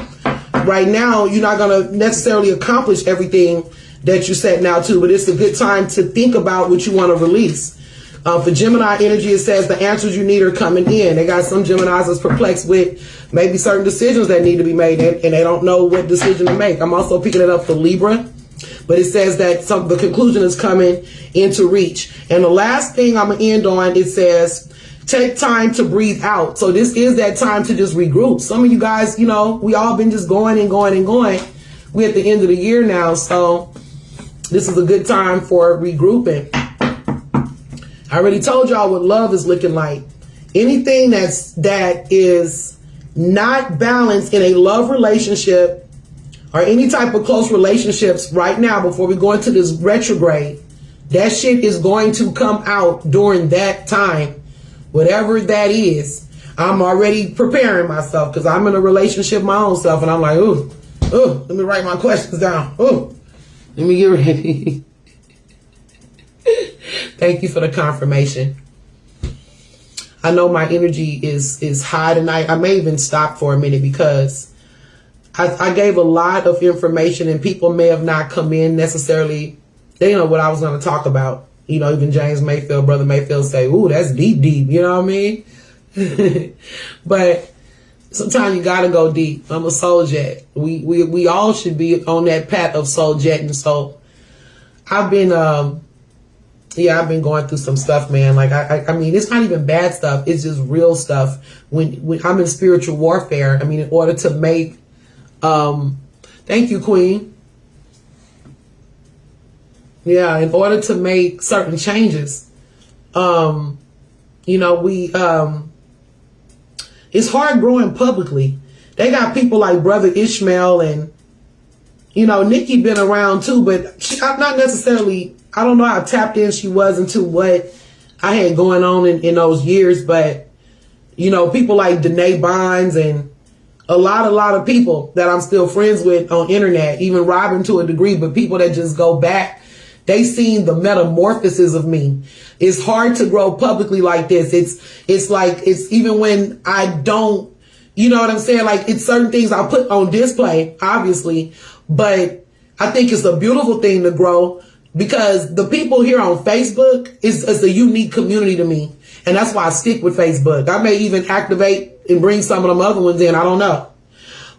right now, you're not going to necessarily accomplish everything that you're setting out to, but it's a good time to think about what you want to release. For Gemini energy, it says the answers you need are coming in. They got some Geminis that's perplexed with maybe certain decisions that need to be made, and they don't know what decision to make. I'm also picking it up for Libra, but it says that the conclusion is coming into reach. And the last thing I'm going to end on, it says, take time to breathe out. So this is that time to just regroup. Some of you guys, you know, we all been just going and going and going. We're at the end of the year now, so this is a good time for regrouping. I already told y'all what love is looking like. Anything that is not balanced in a love relationship or any type of close relationships right now before we go into this retrograde, that shit is going to come out during that time. Whatever that is, I'm already preparing myself because I'm in a relationship my own self, and I'm like, ooh, let me write my questions down. Ooh, let me get ready. Thank you for the confirmation. I know my energy is high tonight. I may even stop for a minute because I gave a lot of information and people may have not come in necessarily. They know what I was going to talk about. You know, even James Mayfield, Brother Mayfield say, ooh, that's deep, deep. You know what I mean? But sometimes you got to go deep. I'm a soul jet. We all should be on that path of soul jetting. So I've been going through some stuff, man. Like, I mean, it's not even bad stuff. It's just real stuff. When I'm in spiritual warfare, I mean, in order to make, thank you, Queen. Yeah, in order to make certain changes, you know, it's hard growing publicly. They got people like Brother Ishmael and, you know, Nikki been around too, but she, not necessarily, I don't know how tapped in she was into what I had going on in those years, but, you know, people like Danae Bonds and a lot of people that I'm still friends with on internet, even Robin to a degree, but people that just go back, they seen the metamorphosis of me. It's hard to grow publicly like this. It's like, it's even when I don't, you know what I'm saying? Like, it's certain things I'll put on display, obviously, but I think it's a beautiful thing to grow because the people here on Facebook is a unique community to me. And that's why I stick with Facebook. I may even activate and bring some of them other ones in. I don't know.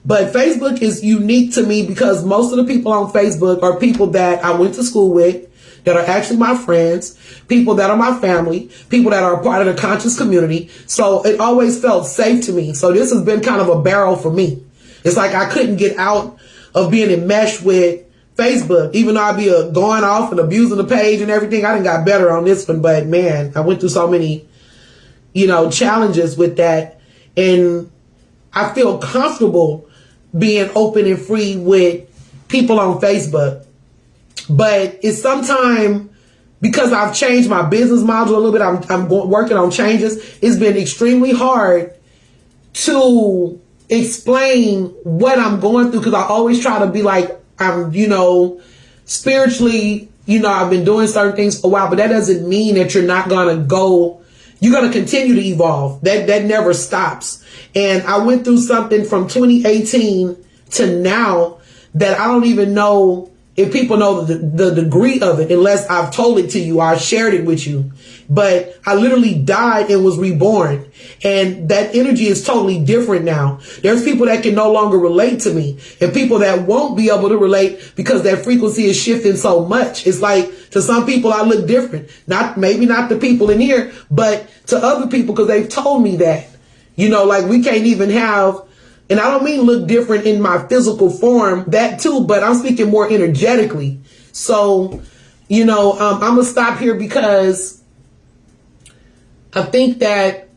But Facebook is unique to me because most of the people on Facebook are people that I went to school with, that are actually my friends, people that are my family, people that are a part of the conscious community. So it always felt safe to me. So this has been kind of a barrel for me. It's like I couldn't get out of being enmeshed with Facebook, even though I'd be going off and abusing the page and everything. I done got better on this one, but man, I went through so many, you know, challenges with that. And I feel comfortable being open and free with people on Facebook. But it's sometimes because I've changed my business model a little bit, I'm working on changes. It's been extremely hard to explain what I'm going through because I always try to be like, I'm, you know, spiritually, you know, I've been doing certain things for a while, but that doesn't mean that you're not going to go, you're going to continue to evolve. That never stops. And I went through something from 2018 to now that I don't even know if people know the degree of it unless I've told it to you or I shared it with you. But I literally died and was reborn. And that energy is totally different now. There's people that can no longer relate to me and people that won't be able to relate because that frequency is shifting so much. It's like to some people I look different. Maybe not the people in here, but to other people because they've told me that. You know, like we can't even have, and I don't mean look different in my physical form, that too, but I'm speaking more energetically. So, you know, I'm going to stop here because I think that,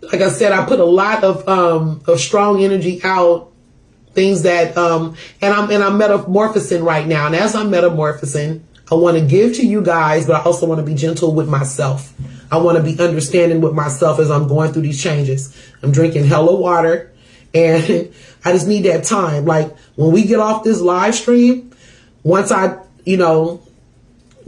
like I said, I put a lot of strong energy out, things that, and I'm metamorphosing right now. And as I'm metamorphosing, I want to give to you guys, but I also want to be gentle with myself. I want to be understanding with myself as I'm going through these changes. I'm drinking hella water and I just need that time. Like when we get off this live stream, once I, you know,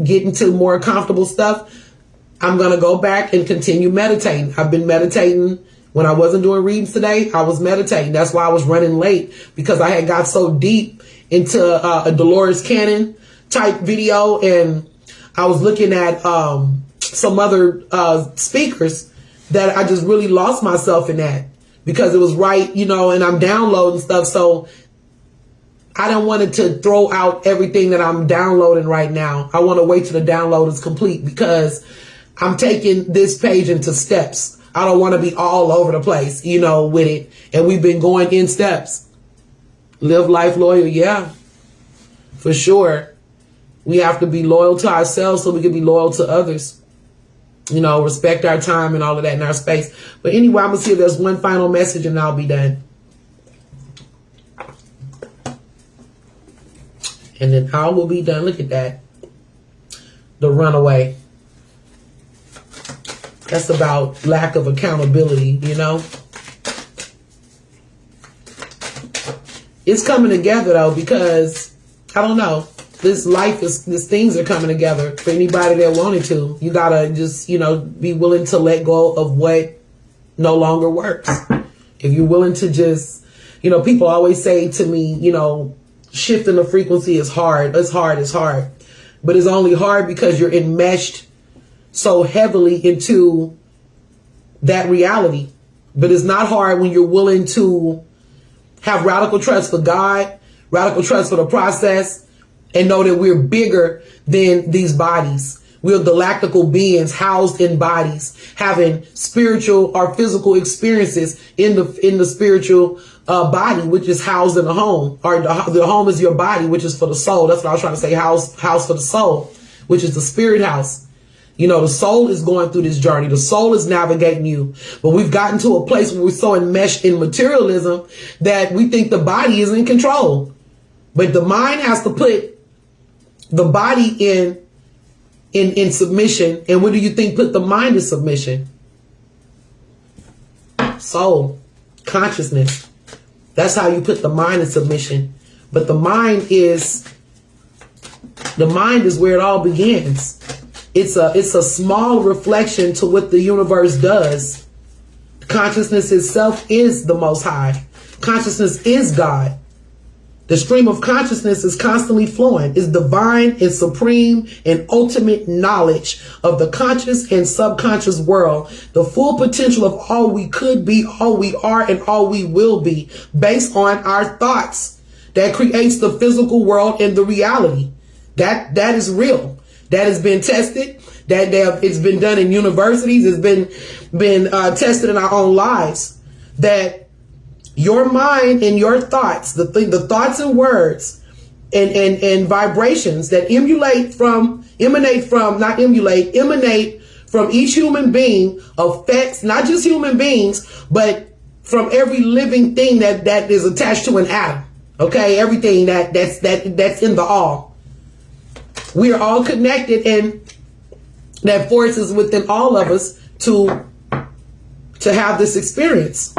get into more comfortable stuff, I'm going to go back and continue meditating. I've been meditating when I wasn't doing readings today. I was meditating. That's why I was running late because I had got so deep into a Dolores Cannon type video. And I was looking at, some other speakers that I just really lost myself in that because it was right, you know, and I'm downloading stuff. So I don't want it to throw out everything that I'm downloading right now. I want to wait till the download is complete because I'm taking this page into steps. I don't want to be all over the place, you know, with it. And we've been going in steps. Live life loyal. Yeah, for sure. We have to be loyal to ourselves so we can be loyal to others. You know, respect our time and all of that in our space. But anyway, I'm going to see if there's one final message and I'll be done. And then I will be done. Look at that. The runaway. That's about lack of accountability, you know. It's coming together though, because I don't know. These things are coming together for anybody that wanted to. You gotta just, you know, be willing to let go of what no longer works. If you're willing to just, you know, people always say to me, you know, shifting the frequency is hard. It's hard. But it's only hard because you're enmeshed so heavily into that reality. But it's not hard when you're willing to have radical trust for God, radical trust for the process, and know that we're bigger than these bodies. We're galactical beings housed in bodies, having spiritual or physical experiences in the spiritual body, which is housed in a home. Or the home is your body, which is for the soul. That's what I was trying to say. House for the soul, which is the spirit house. You know, the soul is going through this journey. The soul is navigating you. But we've gotten to a place where we're so enmeshed in materialism that we think the body is in control. But the mind has to put the body in submission. And what do you think put the mind in submission? Soul, consciousness. That's how you put the mind in submission. But the mind is where it all begins. It's a small reflection to what the universe does. Consciousness itself is the Most High. Consciousness is God. The stream of consciousness is constantly flowing. It's divine and supreme and ultimate knowledge of the conscious and subconscious world. The full potential of all we could be, all we are, and all we will be based on our thoughts. That creates the physical world and the reality. That is real. That has been tested. It's been done in universities. It's been tested in our own lives. That your mind and your thoughts, the thoughts and words and vibrations that emanate from each human being affects not just human beings, but from every living thing that is attached to an atom. Okay, everything that's in the all. We are all connected, and that force is within all of us to have this experience.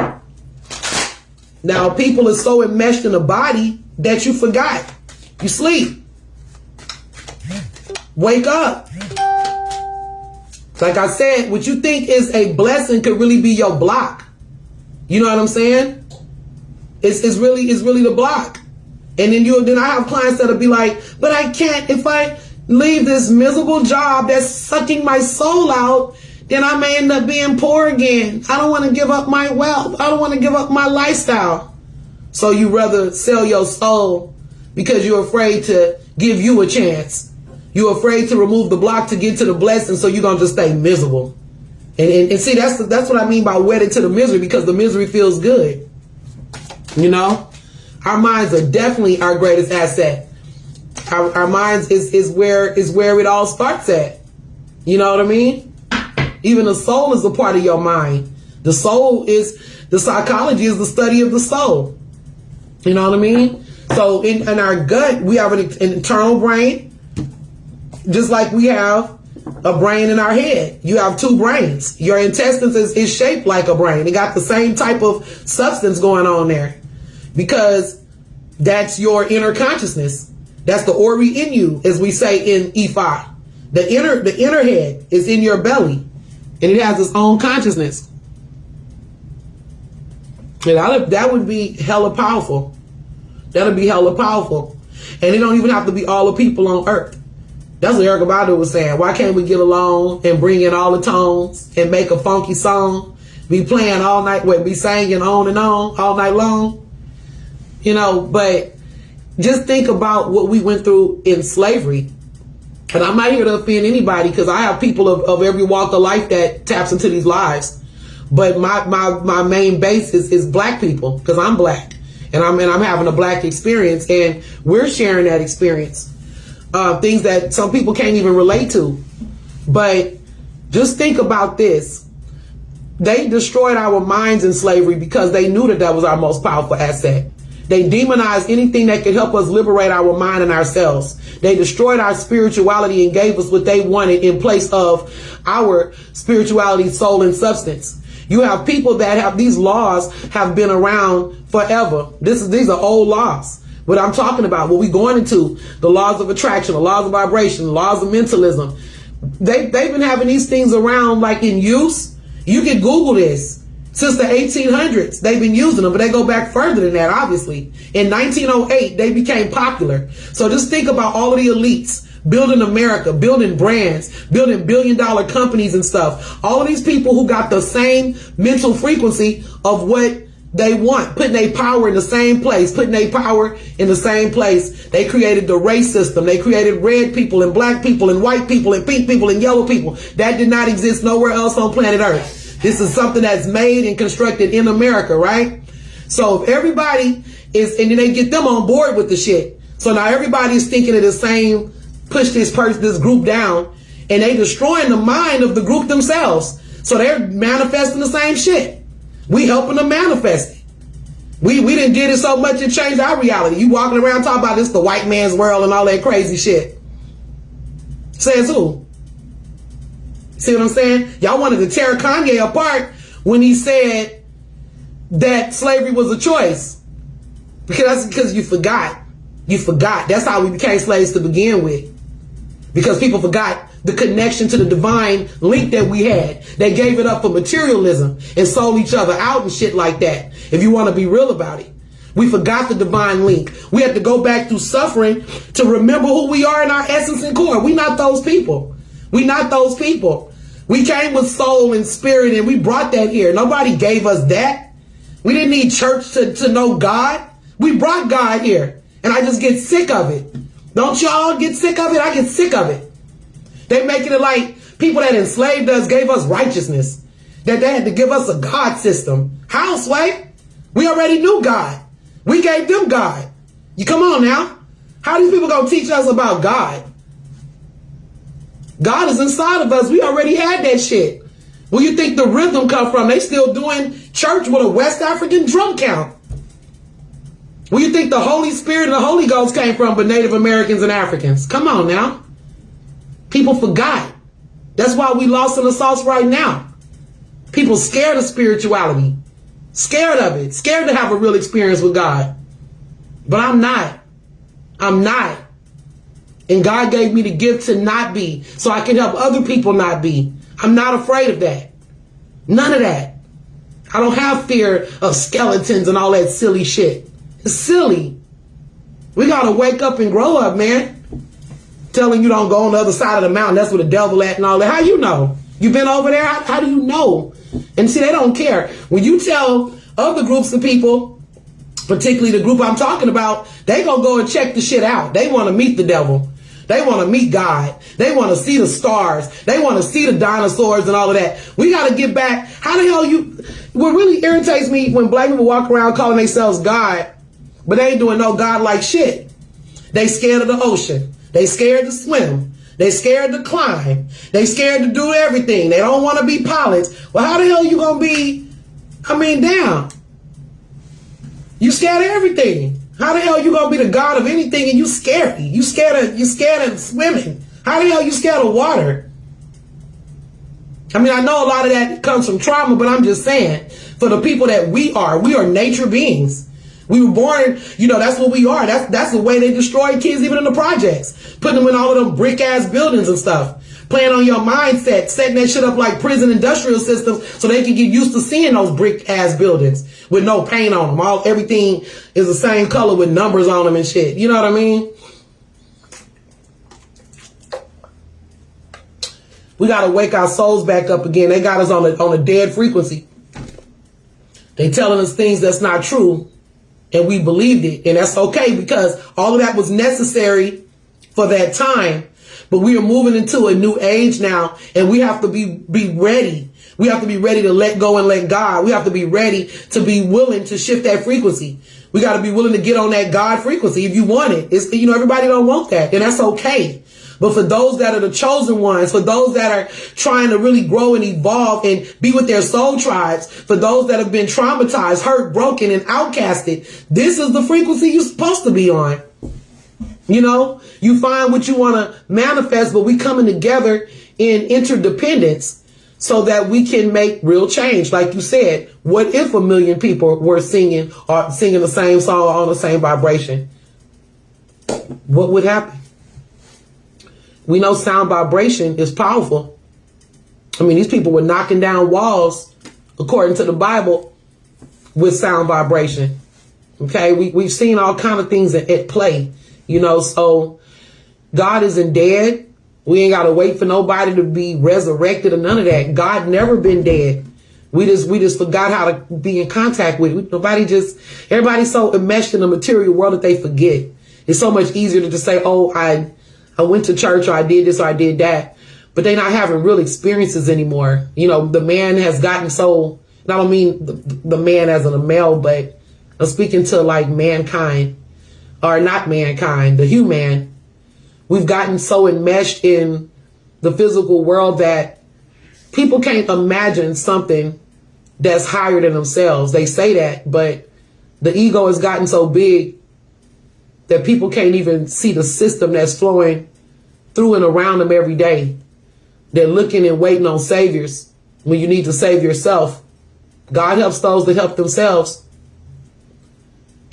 Now, people are so enmeshed in the body that you forgot. You sleep. Wake up. Like I said, what you think is a blessing could really be your block. You know what I'm saying? It's really the block. And then I have clients that'll be like, but I can't, if I leave this miserable job that's sucking my soul out, then I may end up being poor again. I don't want to give up my wealth. I don't want to give up my lifestyle. So you rather sell your soul because you're afraid to give you a chance. You're afraid to remove the block to get to the blessing, so you're going to just stay miserable. And see, that's what I mean by wedded to the misery, because the misery feels good. You know? Our minds are definitely our greatest asset. Our minds is where it all starts at. You know what I mean? Even the soul is a part of your mind. The psychology is the study of the soul. You know what I mean? So in our gut, we have an internal brain, just like we have a brain in our head. You have two brains. Your intestines is shaped like a brain. It got the same type of substance going on there, because that's your inner consciousness. That's the Ori in you, as we say in Ifa. The inner head is in your belly. And it has its own consciousness. And that would be hella powerful. That would be hella powerful. And it don't even have to be all the people on earth. That's what Erykah Badu was saying. Why can't we get along and bring in all the tones and make a funky song? Be playing all night, be singing on and on all night long. You know, but just think about what we went through in slavery. And I'm not here to offend anybody because I have people of every walk of life that taps into these lives. But my main base is black people because I'm black and I'm having a black experience and we're sharing that experience. Things that some people can't even relate to. But just think about this. They destroyed our minds in slavery because they knew that was our most powerful asset. They demonized anything that could help us liberate our mind and ourselves. They destroyed our spirituality and gave us what they wanted in place of our spirituality, soul, and substance. You have people that have these laws have been around forever. These are old laws. What I'm talking about, what we're going into, the laws of attraction, the laws of vibration, the laws of mentalism. They've been having these things around like in use. You can Google this. Since the 1800s, they've been using them, but they go back further than that, obviously. In 1908, they became popular. So just think about all of the elites building America, building brands, building billion-dollar companies and stuff. All of these people who got the same mental frequency of what they want, putting their power in the same place, They created the race system. They created red people and black people and white people and pink people and yellow people. That did not exist nowhere else on planet Earth. This is something that's made and constructed in America, right? So if everybody is, and then they get them on board with the shit. So now everybody is thinking of the same, push this group down, and they destroying the mind of the group themselves. So they're manifesting the same shit. We helping them manifest it. We didn't get it so much it changed our reality. You walking around talking about this the white man's world and all that crazy shit. Says who? See what I'm saying? Y'all wanted to tear Kanye apart when he said that slavery was a choice. Because you forgot. You forgot. That's how we became slaves to begin with. Because people forgot the connection to the divine link that we had. They gave it up for materialism and sold each other out and shit like that. If you want to be real about it. We forgot the divine link. We had to go back through suffering to remember who we are in our essence and core. We not those people. We not those people. We came with soul and spirit and we brought that here. Nobody gave us that. We didn't need church to know God. We brought God here. And I just get sick of it. Don't y'all get sick of it? I get sick of it. They making it like people that enslaved us gave us righteousness. That they had to give us a God system. How, Sway? We already knew God. We gave them God. You come on now. How are these people gonna teach us about God? God is inside of us. We already had that shit. Where you think the rhythm come from? They still doing church with a West African drum count. Where you think the Holy Spirit and the Holy Ghost came from, but Native Americans and Africans? Come on now. People forgot. That's why we lost in the sauce right now. People scared of spirituality. Scared of it. Scared to have a real experience with God. But I'm not. I'm not. And God gave me the gift to not be, so I can help other people not be. I'm not afraid of that. None of that. I don't have fear of skeletons and all that silly shit. It's silly. We gotta wake up and grow up, man. Telling you don't go on the other side of the mountain, that's where the devil at and all that. How you know? You been over there? How do you know? And see, they don't care. When you tell other groups of people, particularly the group I'm talking about, they gonna go and check the shit out. They wanna meet the devil. They want to meet God. They want to see the stars. They want to see the dinosaurs and all of that. We got to get back. How the hell what really irritates me when black people walk around calling themselves God, but they ain't doing no God-like shit. They scared of the ocean. They scared to swim. They scared to climb. They scared to do everything. They don't want to be pilots. Well, how the hell you going to be, damn. You scared of everything. How the hell you gonna be the God of anything and you scared? You scared of swimming. How the hell you scared of water? I know a lot of that comes from trauma, but I'm just saying, for the people that we are nature beings. We were born, that's what we are. That's the way they destroy kids even in the projects. Putting them in all of them brick ass buildings and stuff. Playing on your mindset, setting that shit up like prison industrial systems so they can get used to seeing those brick ass buildings with no paint on them. Everything is the same color with numbers on them and shit. You know what I mean? We got to wake our souls back up again. They got us on a dead frequency. They telling us things that's not true, and we believed it. And that's okay, because all of that was necessary for that time. But we are moving into a new age now, and we have to be ready. We have to be ready to let go and let God. We have to be ready to be willing to shift that frequency. We got to be willing to get on that God frequency if you want it. It's, everybody don't want that, and that's okay. But for those that are the chosen ones, for those that are trying to really grow and evolve and be with their soul tribes, for those that have been traumatized, hurt, broken, and outcasted, this is the frequency you're supposed to be on. You find what you want to manifest, but we coming together in interdependence so that we can make real change. Like you said, what if 1 million people were singing the same song on the same vibration? What would happen? We know sound vibration is powerful. I mean, these people were knocking down walls, according to the Bible, with sound vibration. Okay, we've seen all kind of things at play, so God isn't dead. We ain't got to wait for nobody to be resurrected or none of that. God never been dead. We just forgot how to be in contact with it. Everybody's so enmeshed in the material world that they forget. It's so much easier to just say, oh, I went to church, or I did this, or I did that. But they're not having real experiences anymore. The man has gotten so, I don't mean the man as in a male, but I'm speaking to like mankind, or not mankind, the human. We've gotten so enmeshed in the physical world that people can't imagine something that's higher than themselves. They say that, but the ego has gotten so big that people can't even see the system that's flowing through and around them every day. They're looking and waiting on saviors when you need to save yourself. God helps those that help themselves.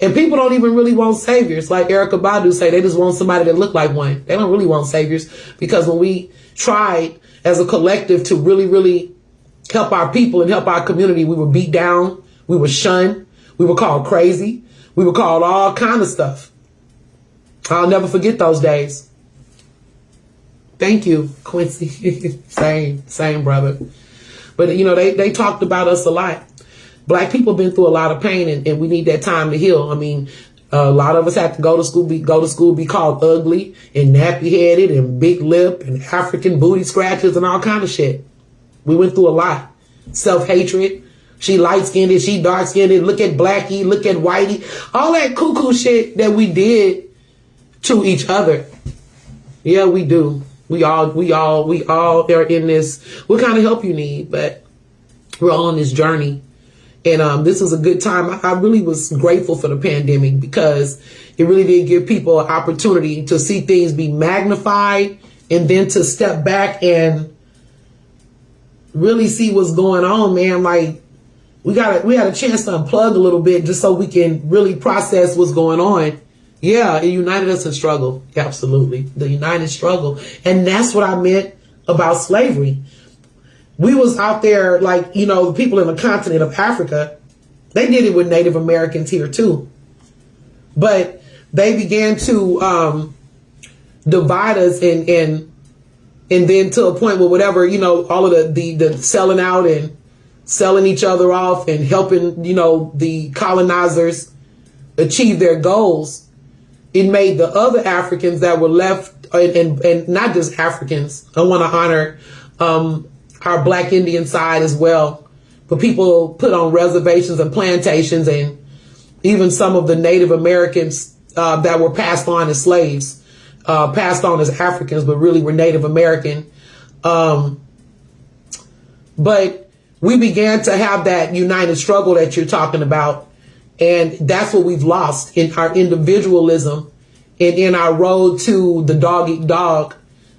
And people don't even really want saviors. Like Erykah Badu say, they just want somebody that look like one. They don't really want saviors, because when we tried as a collective to really, really help our people and help our community, we were beat down. We were shunned. We were called crazy. We were called all kind of stuff. I'll never forget those days. Thank you, Quincy. Same, brother. But, they talked about us a lot. Black people have been through a lot of pain, and we need that time to heal. I mean, a lot of us have to go to school, be called ugly and nappy headed and big lip and African booty scratches and all kind of shit. We went through a lot. Self-hatred. She light-skinned, she dark-skinned. Look at Blackie, look at Whitey. All that cuckoo shit that we did to each other. Yeah, we do. We all are in this. What kind of help you need? But we're all on this journey. And this was a good time. I really was grateful for the pandemic, because it really did give people an opportunity to see things be magnified, and then to step back and really see what's going on, man. Like, we had a chance to unplug a little bit just so we can really process what's going on. Yeah, it united us in struggle. Absolutely. The united struggle. And that's what I meant about slavery. We was out there, like, the people in the continent of Africa, they did it with Native Americans here too. But they began to divide us and then to a point where whatever, all of the selling out and selling each other off and helping, the colonizers achieve their goals, it made the other Africans that were left, and not just Africans. I want to honor our Black Indian side as well. But people put on reservations and plantations, and even some of the Native Americans that were passed on as slaves, passed on as Africans, but really were Native American. But we began to have that united struggle that you're talking about. And that's what we've lost in our individualism and in our road to the dog eat dog.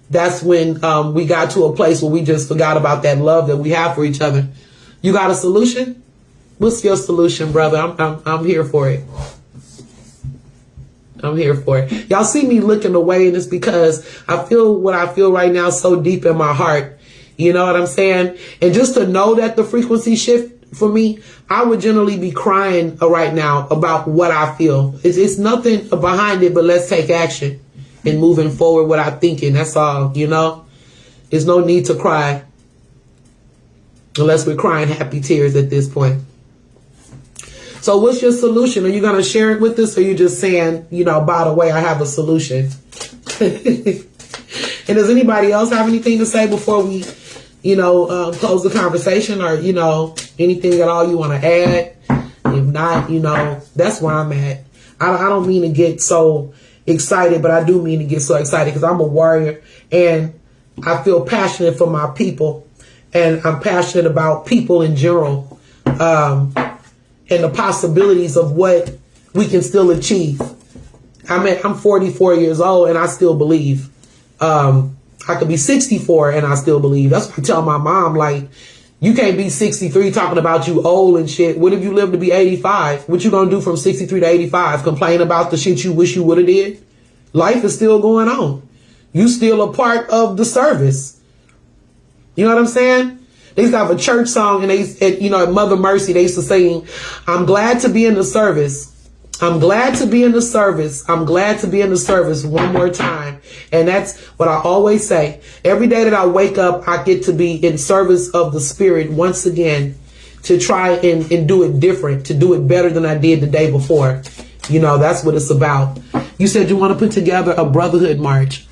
That's when we got to a place where we just forgot about that love that we have for each other. You got a solution? What's your solution, brother? I'm here for it. I'm here for it. Y'all see me looking away, and it's because I feel what I feel right now so deep in my heart. You know what I'm saying? And just to know that the frequency shift for me, I would generally be crying right now about what I feel. It's nothing behind it, but let's take action and moving forward what I'm thinking. That's all, It's There's no need to cry unless we're crying happy tears at this point. So what's your solution? Are you going to share it with us, or are you just saying, you know, by the way, I have a solution? And does anybody else have anything to say before we, you know, close the conversation, or, you know, anything at all you want to add? If not, you know, that's where I'm at. I don't mean to get so excited, but I do mean to get so excited because I'm a warrior and I feel passionate for my people, and I'm passionate about people in general, and the possibilities of what we can still achieve. I mean, I'm 44 years old and I still believe. I could be 64 and I still believe. That's what I tell my mom, like, you can't be 63 talking about you old and shit. What if you live to be 85? What you gonna do from 63 to 85? Complain about the shit you wish you would have did? Life is still going on. You still a part of the service. You know what I'm saying? They used to have a church song, and you know, at Mother Mercy, they used to sing, I'm glad to be in the service. I'm glad to be in the service. I'm glad to be in the service one more time. And that's what I always say. Every day that I wake up, I get to be in service of the Spirit once again, to try and do it different, to do it better than I did the day before. You know, that's what it's about. You said you want to put together a brotherhood march.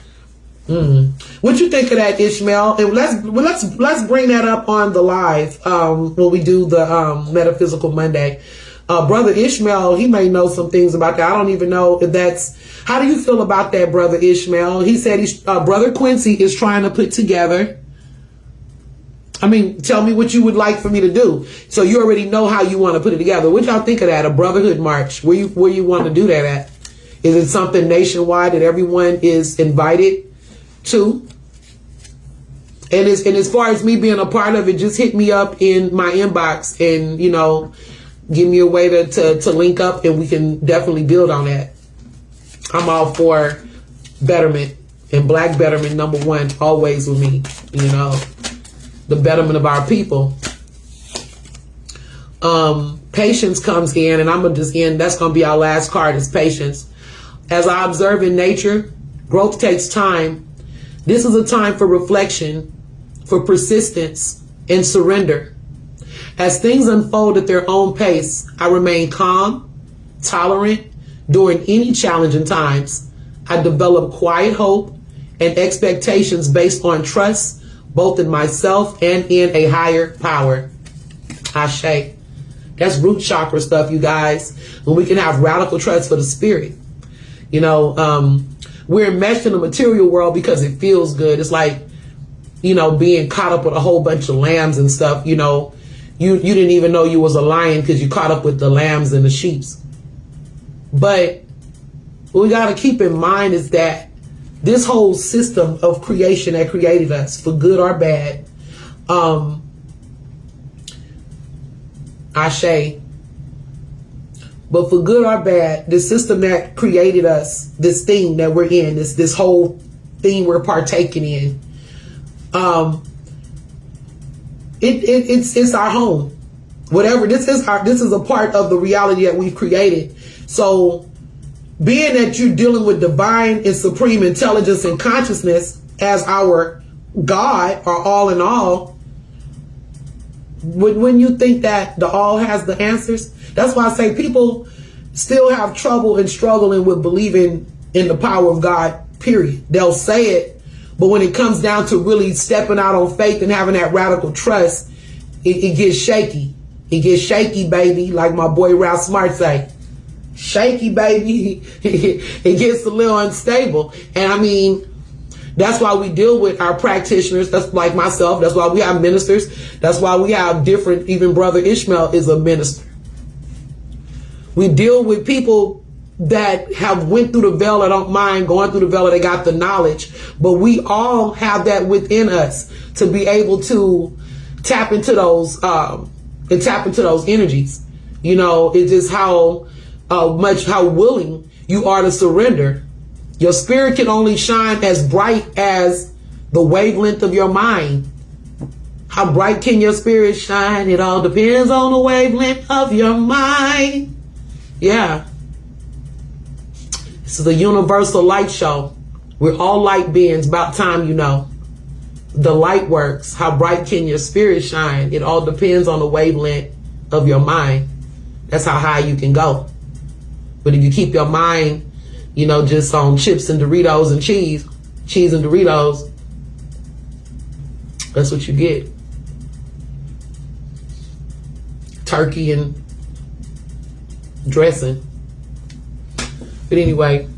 What you think of that, Ishmael? And let's bring that up on the live when we do the Metaphysical Monday. Brother Ishmael, he may know some things about that. I don't even know if that's. How do you feel about that, Brother Ishmael? He said Brother Quincy is trying to put together. I mean, tell me what you would like for me to do. So you already know how you want to put it together. What y'all think of that? A brotherhood march? Where you want to do that at? Is it something nationwide that everyone is invited to? And as far as me being a part of it, just hit me up in my inbox and, you know, give me a way to link up, and we can definitely build on that. I'm all for betterment, and Black betterment #1 always with me, you know, the betterment of our people. Patience comes in, and I'm going to just end. That's going to be our last card, is patience. As I observe in nature, growth takes time. This is a time for reflection, for persistence, and surrender. As things unfold at their own pace, I remain calm, tolerant during any challenging times. I develop quiet hope and expectations based on trust, both in myself and in a higher power. Ashe. That's root chakra stuff, you guys. When we can have radical trust for the spirit. You know, we're enmeshed in the material world because it feels good. It's like, you know, being caught up with a whole bunch of lambs and stuff, you know. You didn't even know you was a lion because you caught up with the lambs and the sheeps. But what we got to keep in mind is that this whole system of creation that created us, for good or bad, Ashe, but for good or bad, the system that created us, this thing that we're in, this whole thing we're partaking in, it's our home. Whatever, this is a part of the reality that we've created. So being that you're dealing with divine and supreme intelligence and consciousness as our God, or all in all, when you think that the all has the answers, that's why I say people still have trouble and struggling with believing in the power of God, period. They'll say it, but when it comes down to really stepping out on faith and having that radical trust, it gets shaky. It gets shaky, baby, like my boy Ralph Smart say. Shaky, baby. It gets a little unstable. And I mean, that's why we deal with our practitioners. That's like myself. That's why we have ministers. That's why we have different, even Brother Ishmael is a minister. We deal with people that have went through the veil. I don't mind going through the veil. They got the knowledge, but we all have that within us to be able to tap into those, and tap into those energies. You know, it's just how willing you are to surrender. Your spirit can only shine as bright as the wavelength of your mind. How bright can your spirit shine? It all depends on the wavelength of your mind. Yeah. This is a universal light show. We're all light beings. About time you know. the light works. How bright can your spirit shine? It all depends on the wavelength of your mind. That's how high you can go. But if you keep your mind, just on chips and Doritos and cheese and Doritos, that's what you get. Turkey and dressing. But anyway,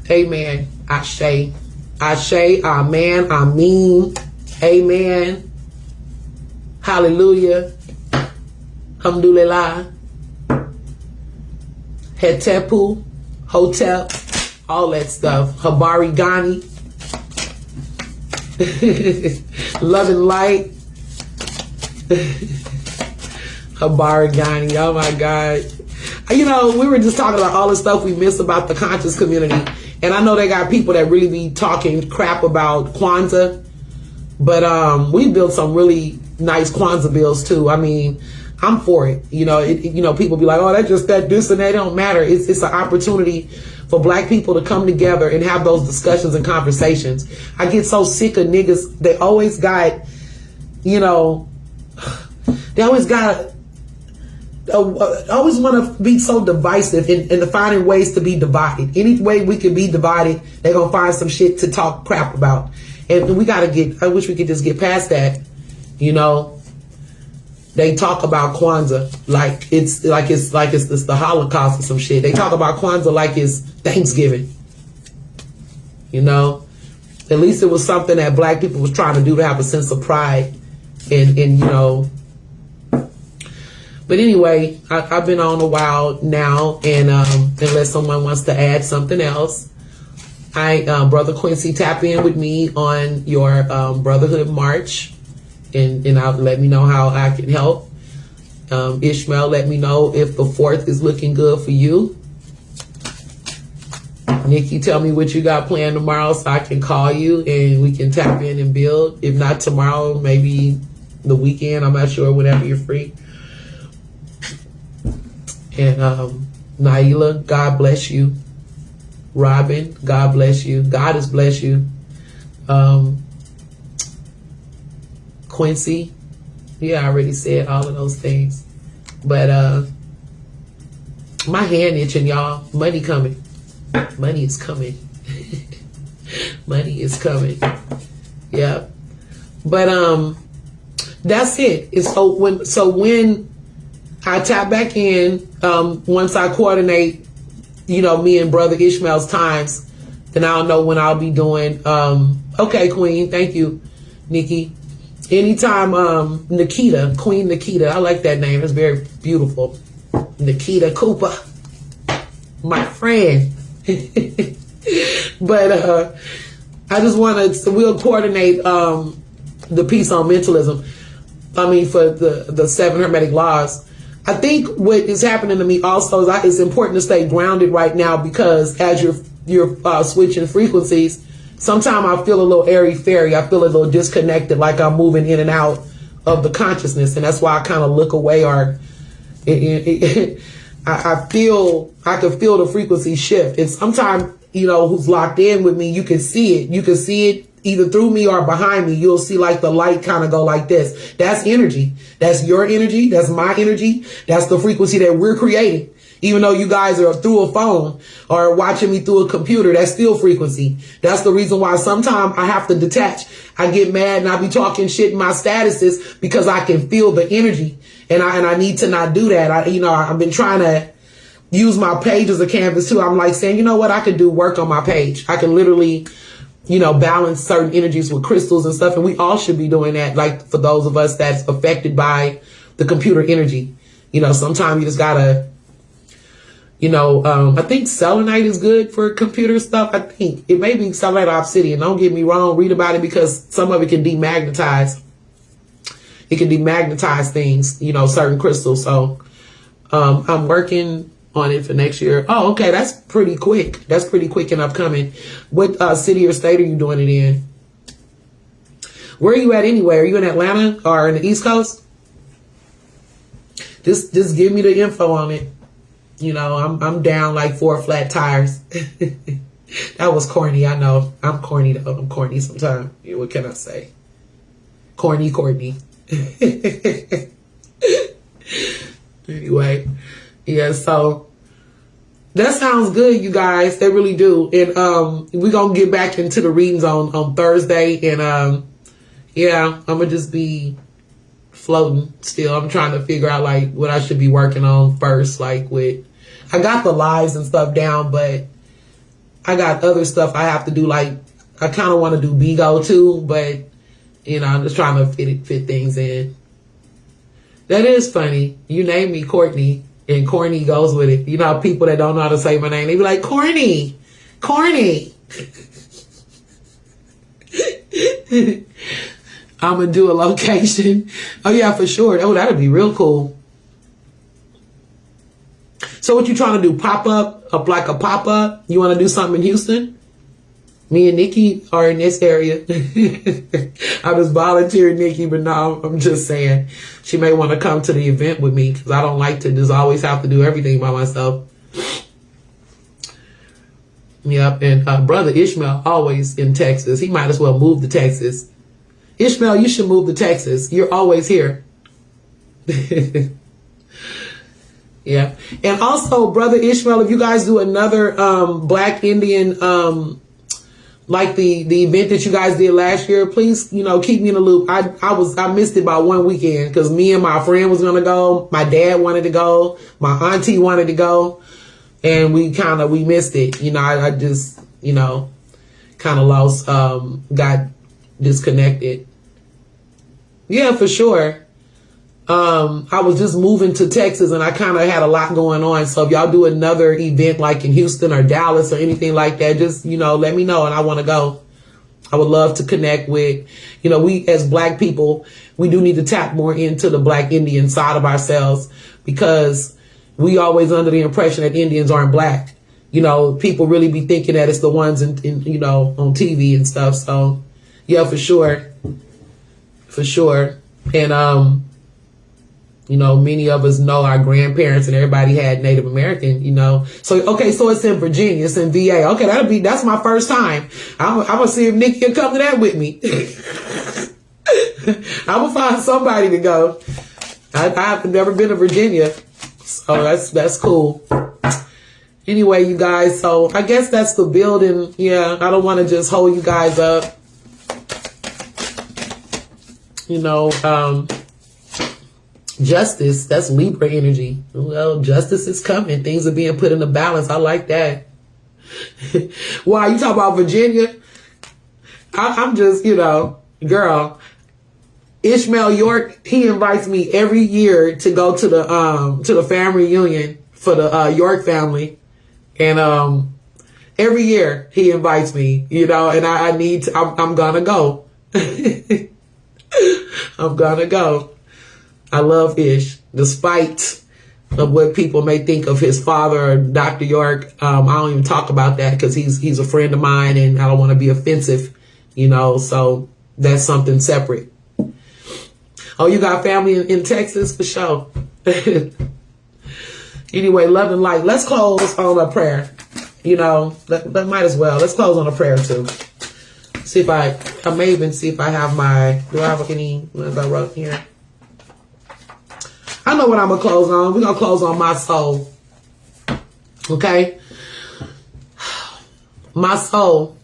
amen. Ashe. Ashe, amen, amen, amen. Hallelujah. Alhamdulillah. Hetepu, Hotep, all that stuff. Habari Ghani. Love and light. Habari Ghani. Oh my God. We were just talking about all the stuff we miss about the conscious community. And I know they got people that really be talking crap about Kwanzaa. But we built some really nice Kwanzaa bills too. I mean, I'm for it. People be like, oh, that's just that, this and that. It don't matter. It's an opportunity for black people to come together and have those discussions and conversations. I get so sick of niggas. They always got, they always got, always want to be so divisive and finding ways to be divided. Any way we can be divided, they're going to find some shit to talk crap about. And we got to I wish we could just get past that. They talk about Kwanzaa like it's the Holocaust or some shit. They talk about Kwanzaa like it's Thanksgiving. At least it was something that black people was trying to do to have a sense of pride and But anyway, I've been on a while now, and unless someone wants to add something else, Brother Quincy, tap in with me on your Brotherhood March, and I'll let me know how I can help. Ishmael, let me know if the 4th is looking good for you. Nikki, tell me what you got planned tomorrow so I can call you and we can tap in and build. If not tomorrow, maybe the weekend. I'm not sure, whenever you're free. And Naila, God bless you. Robin, God bless you. God has blessed you. Quincy, yeah, I already said all of those things. But my hand itching, y'all. Money coming. Money is coming. Money is coming. Yeah. But that's it. It's so when I tap back in, once I coordinate, me and Brother Ishmael's times, then I'll know when I'll be doing. Okay, Queen. Thank you, Nikki. Anytime, Nikita, Queen Nikita. I like that name. It's very beautiful. Nikita Cooper, my friend. But I just want to. We'll coordinate the piece on mentalism. For the 7 Hermetic laws. I think what is happening to me also is it's important to stay grounded right now, because as you're switching frequencies, sometimes I feel a little airy-fairy. I feel a little disconnected, like I'm moving in and out of the consciousness, and that's why I kind of look away. Or I can feel the frequency shift. And sometimes, who's locked in with me, you can see it. You can see it either through me or behind me. You'll see like the light kind of go like this. That's energy. That's your energy. That's my energy. That's the frequency that we're creating. Even though you guys are through a phone or watching me through a computer, that's still frequency. That's the reason why sometimes I have to detach. I get mad and I be talking shit in my statuses because I can feel the energy, and I need to not do that. I've been trying to use my page as a canvas too. I'm like saying, you know what? I can do work on my page. I can literally, balance certain energies with crystals and stuff. And we all should be doing that. Like for those of us that's affected by the computer energy, sometimes you just gotta, I think selenite is good for computer stuff. I think it may be selenite or obsidian. Don't get me wrong. Read about it, because some of it can demagnetize. It can demagnetize things, certain crystals. So I'm working on it for next year. Oh, okay. That's pretty quick. That's pretty quick and upcoming. What city or state are you doing it in? Where are you at anyway? Are you in Atlanta or in the East Coast? Just give me the info on it. I'm down like 4 flat tires. That was corny. I know. I'm corny though. I'm corny sometimes. What can I say? Corny Courtney. Anyway, yeah, so that sounds good, you guys. They really do. And we're gonna get back into the readings on Thursday. And yeah, I'm gonna just be floating still. I'm trying to figure out like what I should be working on first. Like I got the lives and stuff down, but I got other stuff I have to do. Like I kind of want to do Bigo too, but I'm just trying to fit things in. That is funny. You named me Courtney, and corny goes with it. People that don't know how to say my name, they be like, corny. I'm going to do a location. Oh, yeah, for sure. Oh, that would be real cool. So what you trying to do? Pop up like a pop-up? You want to do something in Houston? Me and Nikki are in this area. I was volunteering Nikki, but no, I'm just saying she may want to come to the event with me because I don't like to just always have to do everything by myself. Yep, and brother Ishmael always in Texas. He might as well move to Texas. Ishmael, you should move to Texas. You're always here. Yeah, and also, brother Ishmael, if you guys do another Black Indian like the event that you guys did last year, please, keep me in the loop. I missed it by one weekend because me and my friend was gonna go. My dad wanted to go. My auntie wanted to go, and we missed it. I just kind of lost, got disconnected. Yeah, for sure. I was just moving to Texas and I kind of had a lot going on. So if y'all do another event like in Houston or Dallas or anything like that, just, let me know and I want to go. I would love to connect with, we as Black people, we do need to tap more into the Black Indian side of ourselves because we always under the impression that Indians aren't Black. People really be thinking that it's the ones in on TV and stuff. So yeah, for sure. For sure. And, many of us know our grandparents and everybody had Native American, So, okay, so it's in Virginia, it's in VA. Okay, that's my first time. I'm going to see if Nikki can come to that with me. I'm going to find somebody to go. I've never been to Virginia, so that's cool. Anyway, you guys, so I guess that's the building. Yeah, I don't want to just hold you guys up. Justice, that's Libra energy. Well, justice is coming. Things are being put into balance. I like that. Why, you talk about Virginia? I'm just, girl. Ishmael York, he invites me every year to go to the family reunion for the York family. And every year he invites me, and I'm gonna go. I'm gonna go. I love Ish, despite of what people may think of his father or Dr. York. I don't even talk about that because he's a friend of mine and I don't want to be offensive, so that's something separate. Oh, you got family in Texas? For sure. Anyway, love and light. Let's close on a prayer. That might as well. Let's close on a prayer too. See if I may even see if I have do I have any ones I wrote here? I know what I'm going to close on. We're going to close on my soul. Okay? My soul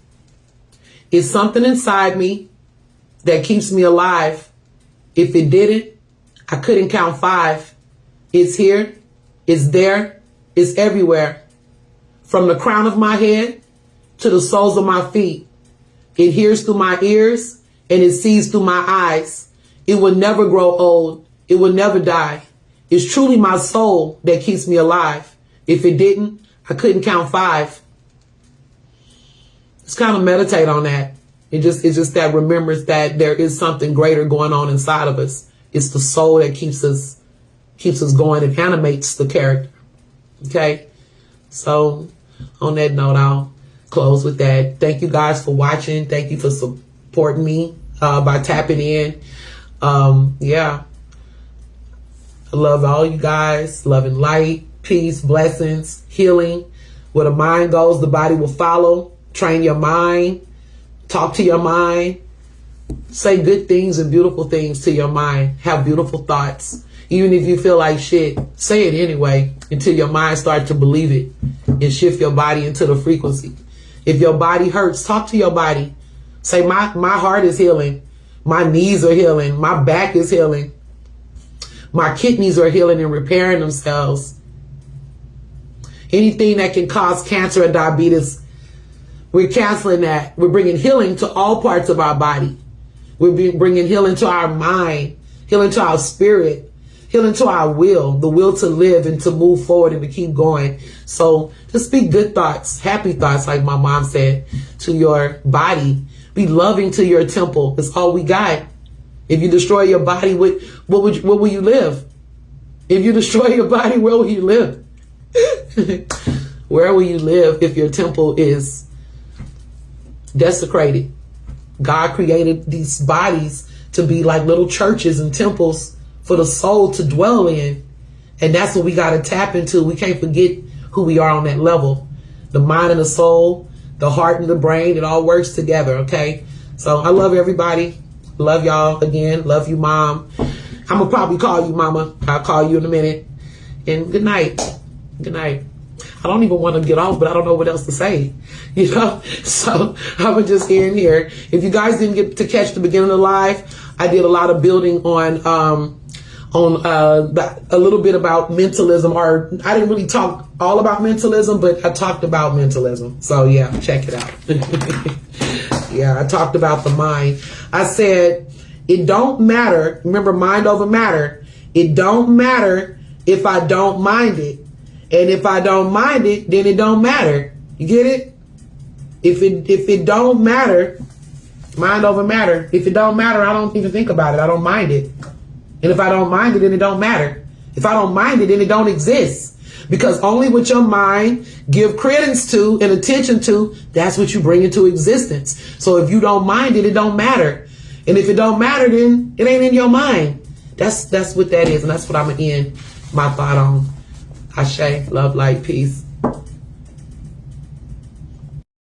is something inside me that keeps me alive. If it didn't, I couldn't count 5. It's here. It's there. It's everywhere. From the crown of my head to the soles of my feet. It hears through my ears and it sees through my eyes. It will never grow old. It will never die. It's truly my soul that keeps me alive. If it didn't, I couldn't count 5. Just kind of meditate on that. It's just that remembrance that there is something greater going on inside of us. It's the soul that keeps us going and animates the character. Okay? So on that note, I'll close with that. Thank you guys for watching. Thank you for supporting me by tapping in. Yeah. I love all you guys. Love and light, peace, blessings, healing. Where the mind goes, the body will follow. Train your mind. Talk to your mind. Say good things and beautiful things to your mind. Have beautiful thoughts. Even if you feel like shit, say it anyway until your mind starts to believe it and shift your body into the frequency. If your body hurts, talk to your body. Say, my heart is healing. My knees are healing. My back is healing. My kidneys are healing and repairing themselves. Anything that can cause cancer or diabetes, we're canceling that. We're bringing healing to all parts of our body. We're bringing healing to our mind, healing to our spirit, healing to our will, the will to live and to move forward and to keep going. So just speak good thoughts, happy thoughts, like my mom said, to your body. Be loving to your temple. That's all we got. If you destroy your body, where will you live? If you destroy your body, where will you live? Where will you live if your temple is desecrated? God created these bodies to be like little churches and temples for the soul to dwell in. And that's what we got to tap into. We can't forget who we are on that level. The mind and the soul, the heart and the brain, it all works together, okay? So I love everybody. Love y'all again. Love you, Mom. I'm going to probably call you Mama. I'll call you in a minute. And good night. Good night. I don't even want to get off, but I don't know what else to say, you know? So I'm going to just end here. If you guys didn't get to catch the beginning of the live, I did a lot of building on a little bit about mentalism, or I didn't really talk all about mentalism, but I talked about mentalism. So yeah, check it out. Yeah, I talked about the mind. I said, it don't matter. Remember, mind over matter. It don't matter if I don't mind it. And if I don't mind it, then it don't matter. You get it? If it don't matter, mind over matter. If it don't matter, I don't even think about it. I don't mind it. And if I don't mind it, then it don't matter. If I don't mind it, then it don't exist. Because only what your mind give credence to and attention to, that's what you bring into existence. So if you don't mind it, it don't matter. And if it don't matter, then it ain't in your mind. That's what that is. And that's what I'm going to end my thought on. Ashe, love, light, peace.